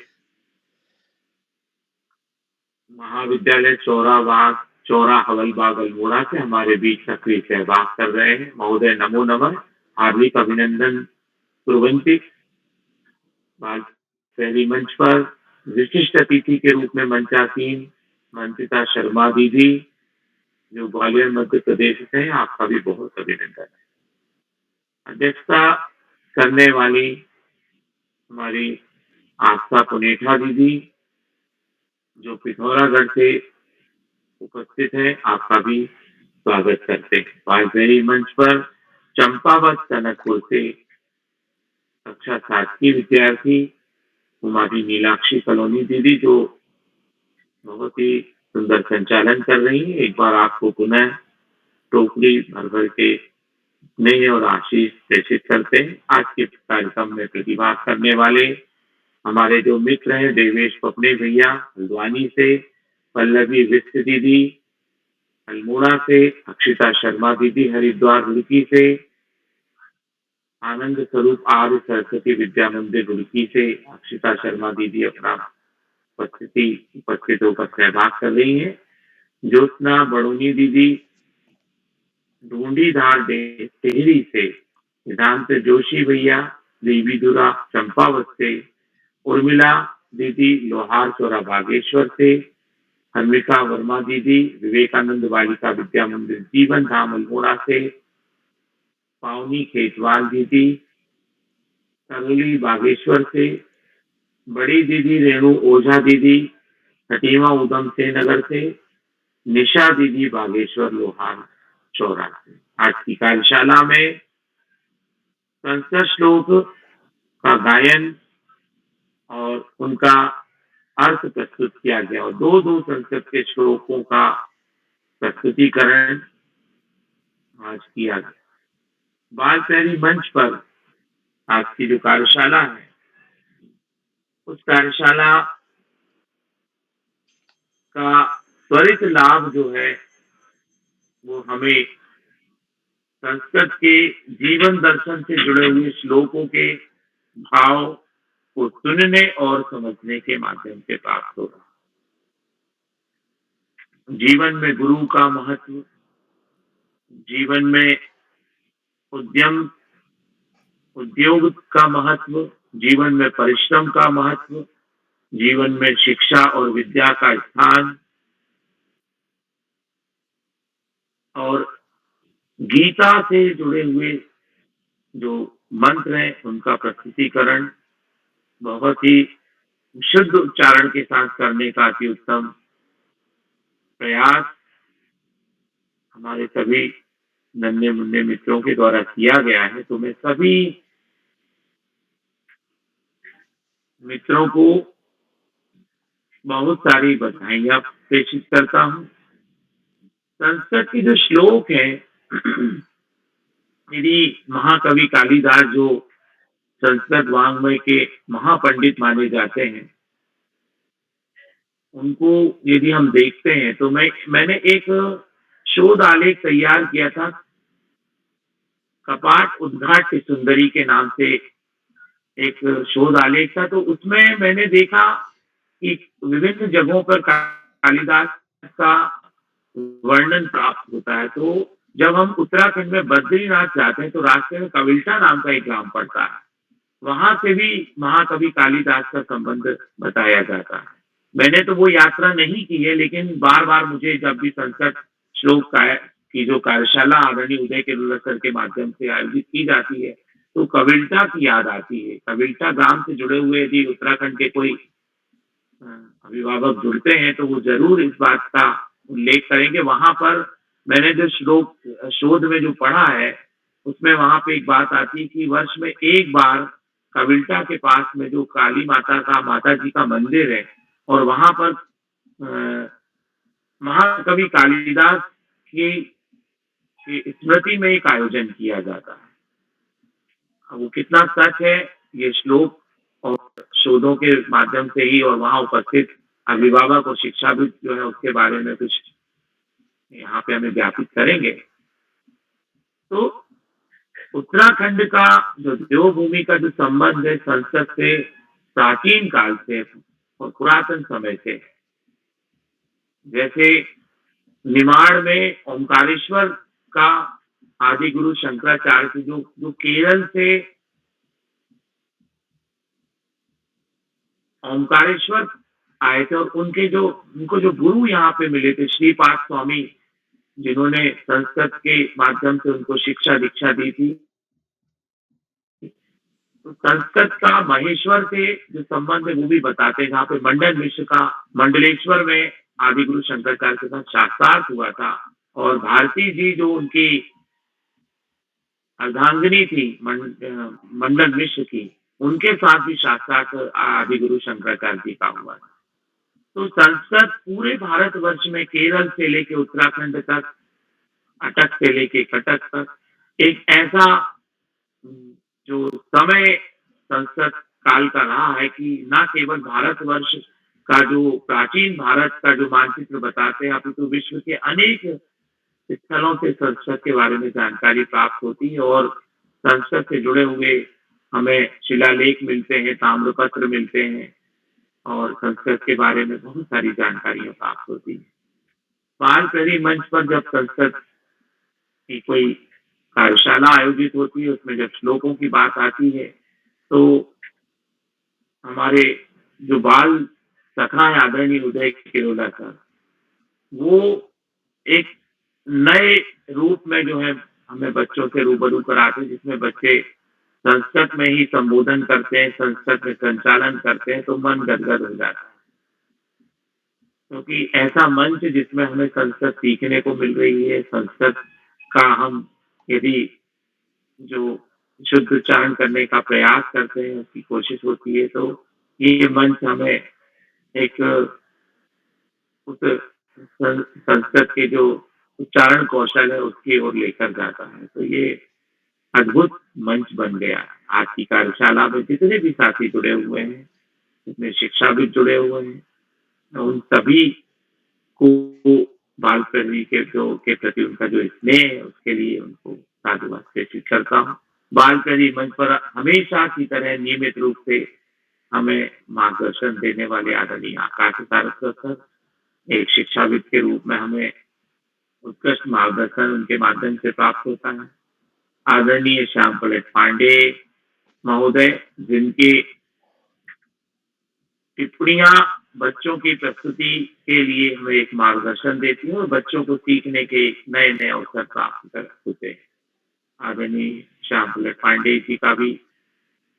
महाविद्यालय चौरा हवलबाग अल्मोड़ा से हमारे बीच सक्रिय सहभाग कर रहे हैं। महोदय नमो नमः, हार्दिक अभिनंदन कुर्वन्ति। बालकरी मंच पर विशिष्ट अतिथि के रूप में मंचासीन मंत्रिता शर्मा दीदी, जो ग्वालियर मध्य प्रदेश से हैं, आपका भी बहुत अभिनंदन है। अध्यक्षता करने वाली हमारी आस्था पुनेठा दीदी, जो पिथौरागढ़ से उपस्थित है, आपका भी स्वागत करते हैं। बालकरी मंच पर चंपावत टनकपुर से कक्षा 7 की विद्यार्थी कुमारी नीलाक्षी कलोनी दीदी, जो बहुत ही सुंदर संचालन कर रही है। एक बार आपको पुनः टोकरी भर भर के स्नेह और आशीष प्रेषित करते हैं। आज के कार्यक्रम में प्रतिभाग करने वाले हमारे जो मित्र हैं, देवेश पपने भैया हल्द्वानी से, पल्लवी विश्व दीदी अल्मोड़ा से, अक्षिता शर्मा दीदी हरिद्वार रुड़की से, आनंद स्वरूप आर्य सरस्वती विद्या मंदिर रुड़की से अक्षिता शर्मा दीदी अपना उपस्थित होकर सहभाग कर रही है। ज्योत्सना बड़ोनी दीदी ढूंढीधार टिहरी से, वेदांत जोशी भैया देवीधुरा चंपावत से, उर्मिला दीदी लोहार चौरा बागेश्वर से, हर्मिका वर्मा दीदी विवेकानंद बालिका विद्या मंदिर जीवन धाम अल्मोड़ा से, पावनी खेतवाल दीदी करोली बागेश्वर से, बड़ी दीदी रेणु ओझा दीदी खटीमा उधम से नगर से, निशा दीदी बागेश्वर लोहार चौरा से। आज की कार्यशाला में संस्कृत श्लोक का गायन और उनका अर्थ प्रस्तुत किया गया और दो संस्कृत के श्लोकों का प्रस्तुतिकरण आज किया गया। बालकरी मंच पर आज की जो कार्यशाला है, उस कार्यशाला का त्वरित लाभ जो है वो हमें संस्कृत के जीवन दर्शन से जुड़े हुए श्लोकों के भाव को सुनने और समझने के माध्यम से प्राप्त होगा। जीवन में गुरु का महत्व, जीवन में उद्यम उद्योग का महत्व, जीवन में परिश्रम का महत्व, जीवन में शिक्षा और विद्या का स्थान और गीता से जुड़े हुए जो मंत्र हैं उनका प्रस्तुतिकरण बहुत ही शुद्ध उच्चारण के साथ करने का अति उत्तम प्रयास हमारे सभी नन्हे मुन्ने मित्रों के द्वारा किया गया है। तो मैं सभी मित्रों को बहुत सारी बधाइयां प्रेषित करता हूँ। संस्कृत के जो श्लोक हैं यदि महाकवि कालिदास जो संस्कृत वाङ्मय के महापंडित माने जाते हैं उनको यदि हम देखते हैं तो मैंने एक शोध आलेख तैयार किया था, कपाट उद्घाट्य सुंदरी के नाम से एक शोध आलेख था। तो उसमें मैंने देखा कि विभिन्न जगहों पर कालिदास का वर्णन प्राप्त होता है। तो जब हम उत्तराखंड में बद्रीनाथ जाते हैं तो रास्ते में कविल्टा नाम का एक ग्राम पड़ता है, वहां से भी महाकवि कालिदास का संबंध बताया जाता है। मैंने तो वो यात्रा नहीं की है, लेकिन बार बार मुझे जब भी संस्कृत श्लोक की जो कार्यशाला आदरणीय उदय किरोलकर सर के माध्यम से आयोजित की जाती है तो कविल्टा की याद आती है। कविल्टा ग्राम से जुड़े हुए यदि उत्तराखंड के कोई अभिभावक जुड़ते हैं तो वो जरूर इस बात का उल्लेख करेंगे। वहां पर मैंने जो श्लोक शोध में जो पढ़ा है उसमें वहां पे एक बात आती है कि वर्ष में एक बार कविल्टा के पास में जो काली माता जी का मंदिर है और वहां पर महाकवि कालिदास की स्मृति में एक आयोजन किया जाता है। अब वो कितना सच है ये श्लोक और शोधों के माध्यम से ही और वहां उपस्थित अभिभावक और शिक्षाविद जो है उसके बारे में कुछ यहाँ पे हमें ज्ञापित करेंगे। तो उत्तराखंड का जो देवभूमि का जो संबंध है संस्कृत से प्राचीन काल से और पुरातन समय से, जैसे निमाड़ में ओंकारेश्वर का आदि गुरु शंकराचार्य की जो केरल से ओंकारेश्वर आए थे और उनको जो गुरु यहाँ पे मिले थे श्रीपाद स्वामी, जिन्होंने संस्कृत के माध्यम से उनको शिक्षा दीक्षा दी थी। तो संस्कृत का महेश्वर से जो संबंध है वो भी बताते हैं, जहाँ पे मंडल मिश्र का मंडलेश्वर में आदि गुरु शंकराचार्य के साथ साक्षात हुआ था और भारती जी जो उनकी अर्धांगिनी थी मंडल मिश्र की, उनके साथ भी साक्षात आदि गुरु शंकराचार्य जी का हुआ था। तो संस्कृत पूरे भारतवर्ष में केरल से लेके उत्तराखंड तक, अटक से लेके कटक तक एक ऐसा जो समय संस्कृत काल का रहा है कि न केवल भारतवर्ष का जो प्राचीन भारत का जो मानचित्र बताते हैं, अपितु तो विश्व के अनेक स्थलों से संस्कृत के बारे में जानकारी प्राप्त होती है और संस्कृत से जुड़े हुए हमें शिलालेख मिलते हैं, ताम्रपत्र मिलते हैं और संस्कृत के बारे में बहुत सारी जानकारियां प्राप्त होती है। बाल प्रहरी मंच पर जब संस्कृत की कोई कार्यशाला आयोजित होती है, उसमें जब श्लोकों की बात आती है तो हमारे जो बाल सखा है आदरणीय उदय किरोलकर सर, वो एक नए रूप में जो है हमें बच्चों से रूबरू कराते हैं, जिसमें बच्चे संस्कृत में ही संबोधन करते हैं, संस्कृत में संचालन करते हैं, तो मन गदगद हो जाता है। क्योंकि ऐसा मंच जिसमें हमें संस्कृत सीखने को मिल रही है, संस्कृत का हम यदि जो शुद्ध उच्चारण करने का प्रयास करते हैं, उसकी कोशिश होती है, तो ये मंच हमें एक उस संस्कृत के जो उच्चारण कौशल है उसकी ओर लेकर जाता है। तो ये अद्भुत मंच बन गया। आज की कार्यशाला में जितने भी साथी जुड़े हुए हैं, जितने शिक्षाविद जुड़े हुए हैं, उन सभी को बाल प्रेमी के प्रति उनका जो स्नेह है उसके लिए उनको साधुवाद प्रेषित करता हूँ। बाल प्रेमी मंच पर हमेशा की तरह नियमित रूप से हमें मार्गदर्शन देने वाले आदरणीय आकाश सारस्वत सर एक शिक्षाविद के रूप में हमें उत्कृष्ट मार्गदर्शन उनके माध्यम से प्राप्त होता है। आदरणीय श्याम पलट पांडे महोदय जिनकी टिप्पणियां बच्चों की प्रस्तुति के लिए हमें एक मार्गदर्शन देती है और बच्चों को सीखने के नए नए अवसर प्राप्त होते हैं। आदरणीय श्याम पलट पांडे जी का भी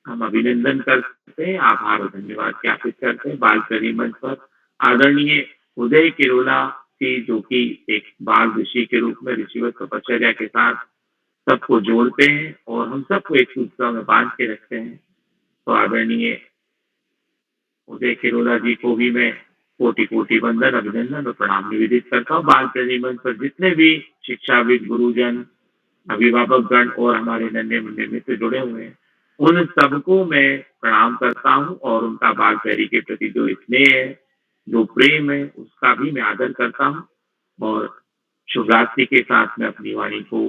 हम अभिनंदन करते हैं, आभार और धन्यवाद ज्ञापित करते हैं। बाल प्रेमी मंच पर आदरणीय उदय किरोला जी जो कि एक बाल ऋषि के रूप में ऋषिवत तपश्चर्या के साथ सबको जोड़ते हैं और हम सबको एक सूत्र में बांध के रखते हैं। तो आदरणीय उदय किरोला जी को भी मैं कोटि कोटि वंदन अभिनंदन और प्रणाम निवेदित करता हूँ। बाल प्रेमी मंच पर जितने भी शिक्षाविद गुरुजन अभिभावक गण और हमारे नन्हे मुन्ने मित्र जुड़े हुए हैं उन सबको मैं प्रणाम करता हूँ और उनका बाल प्रेमी के प्रति जो स्नेह है जो प्रेम है उसका भी मैं आदर करता हूँ और शुभरात्रि के साथ मैं अपनी वाणी को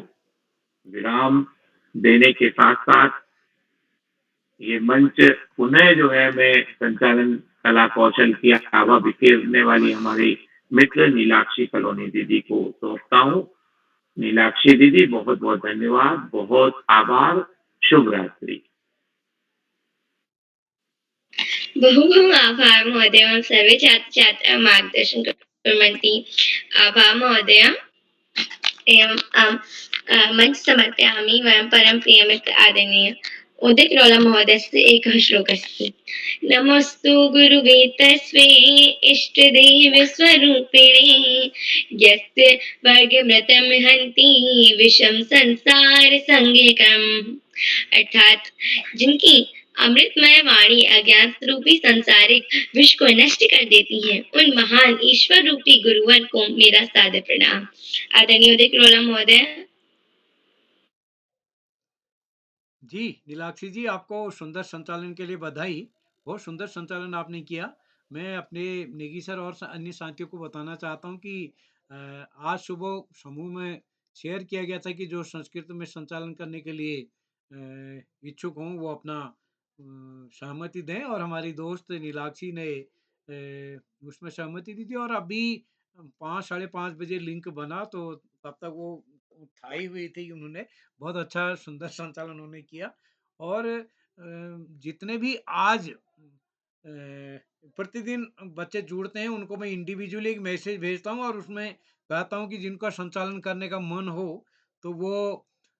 विराम देने के साथ साथ ये मंच पुनः जो है मैं संचालन कला कौशल की हवा बिखेरने वाली हमारी मित्र नीलाक्षी कलोनी दीदी को सौंपता हूँ। नीलाक्षी दीदी बहुत बहुत धन्यवाद, बहुत आभार, शुभ रात्रि। बहु आभार महोदय सर्वे छात्र छात्रा मार्गदर्शन कुर्वन्ति। आभार महोदय एवं मंच समर्पयामि वयं परम प्रियमित्र आदरणीय उदित रोला महोदयस्य एकः श्लोकस्य। नमोस्तु गुरुवे तस्मै इष्टदेव स्वरूपिणे यस्य वर्गमृतं हन्ति विषम संसार संज्ञकम्। अर्थात जिनकी अमृतमय वाणी अज्ञान रूपी संसारिक विष को नष्ट कर देती है उन महान ईश्वर रूपी गुरुवर को मेरा सादर प्रणाम। आदरणीय उदय किरोला महोदय। जी नीलाक्षी जी, आपको सुंदर संचालन के लिए बधाई। बहुत सुंदर संचालन आपने किया। मैं अपने नेगी सर और अन्य साथियों को बताना चाहता हूँ कि आज सुबह समूह में शेयर किया गया था कि जो संस्कृत में संचालन करने के लिए इच्छुक हों वो अपना सहमति दें और हमारी दोस्त नीलाक्षी ने उसमें सहमति दी थी और अभी 5 साढ़े 5 बजे लिंक बना तो तब तक वो उठाई हुई थी। उन्होंने बहुत अच्छा सुंदर संचालन उन्होंने किया और जितने भी आज प्रतिदिन बच्चे जुड़ते हैं उनको मैं इंडिविजुअली एक मैसेज भेजता हूँ और उसमें कहता हूँ कि जिनका संचालन करने का मन हो तो वो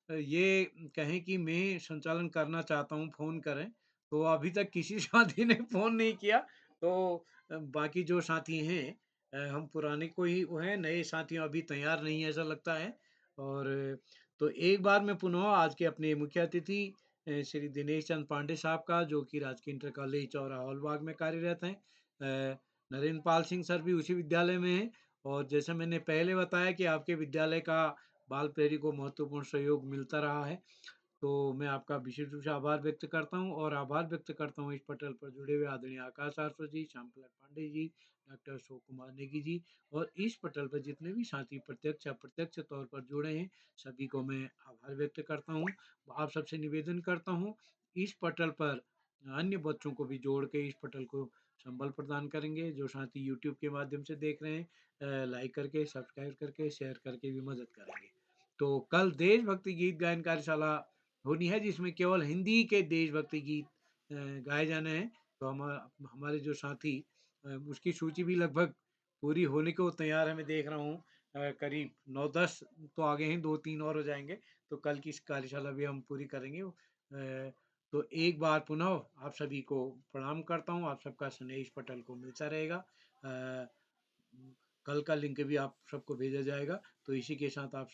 ये कहें कि मैं संचालन करना चाहता हूँ, फ़ोन करें। तो अभी तक किसी साथी ने फ़ोन नहीं किया तो बाकी जो साथी हैं हम पुराने को ही वो हैं, नए साथी अभी तैयार नहीं है ऐसा लगता है। और तो एक बार मैं पुनः आज के अपने मुख्य अतिथि श्री दिनेश चंद पांडे साहब का जो कि राजकीय इंटर कॉलेज चौरा हॉलबाग में कार्यरत हैं। नरेंद्र पाल सिंह सर भी उसी विद्यालय में हैं और जैसे मैंने पहले बताया कि आपके विद्यालय का बाल प्रेरी को महत्वपूर्ण सहयोग मिलता रहा है तो मैं आपका विशेष रूप से आभार व्यक्त करता हूँ और आभार व्यक्त करता हूँ इस पटल पर जुड़े हुए आदरणीय आकाश सारस्वत जी, श्यामप्रसाद पांडे जी, डॉक्टर अशोक कुमार नेगी जी और इस पटल पर जितने भी साथी प्रत्यक्ष अप्रत्यक्ष तौर पर जुड़े हैं सभी को मैं आभार व्यक्त करता हूँ। आप सबसे निवेदन करता हूँ इस पटल पर अन्य बच्चों को भी जोड़ के इस पटल को संबल प्रदान करेंगे। जो साथी यूट्यूब के माध्यम से देख रहे हैं लाइक करके, सब्सक्राइब करके, शेयर करके भी मदद करेंगे। तो कल देशभक्ति गीत गायन कार्यशाला होनी है जिसमें केवल हिंदी के देशभक्ति गीत गाए जाने हैं। तो हमारे जो साथी उसकी सूची भी लगभग पूरी होने को तैयार है। मैं देख रहा हूँ करीब 9-10 तो आगे हैं, 2-3 और हो जाएंगे तो कल की इस कार्यशाला भी हम पूरी करेंगे। तो एक बार पुनः आप सभी को प्रणाम करता हूँ। आप सबका स्नेह इस पटल को मिलता रहेगा। कल का लिंक भी आप सबको भेजा जाएगा। तो इसी के साथ आप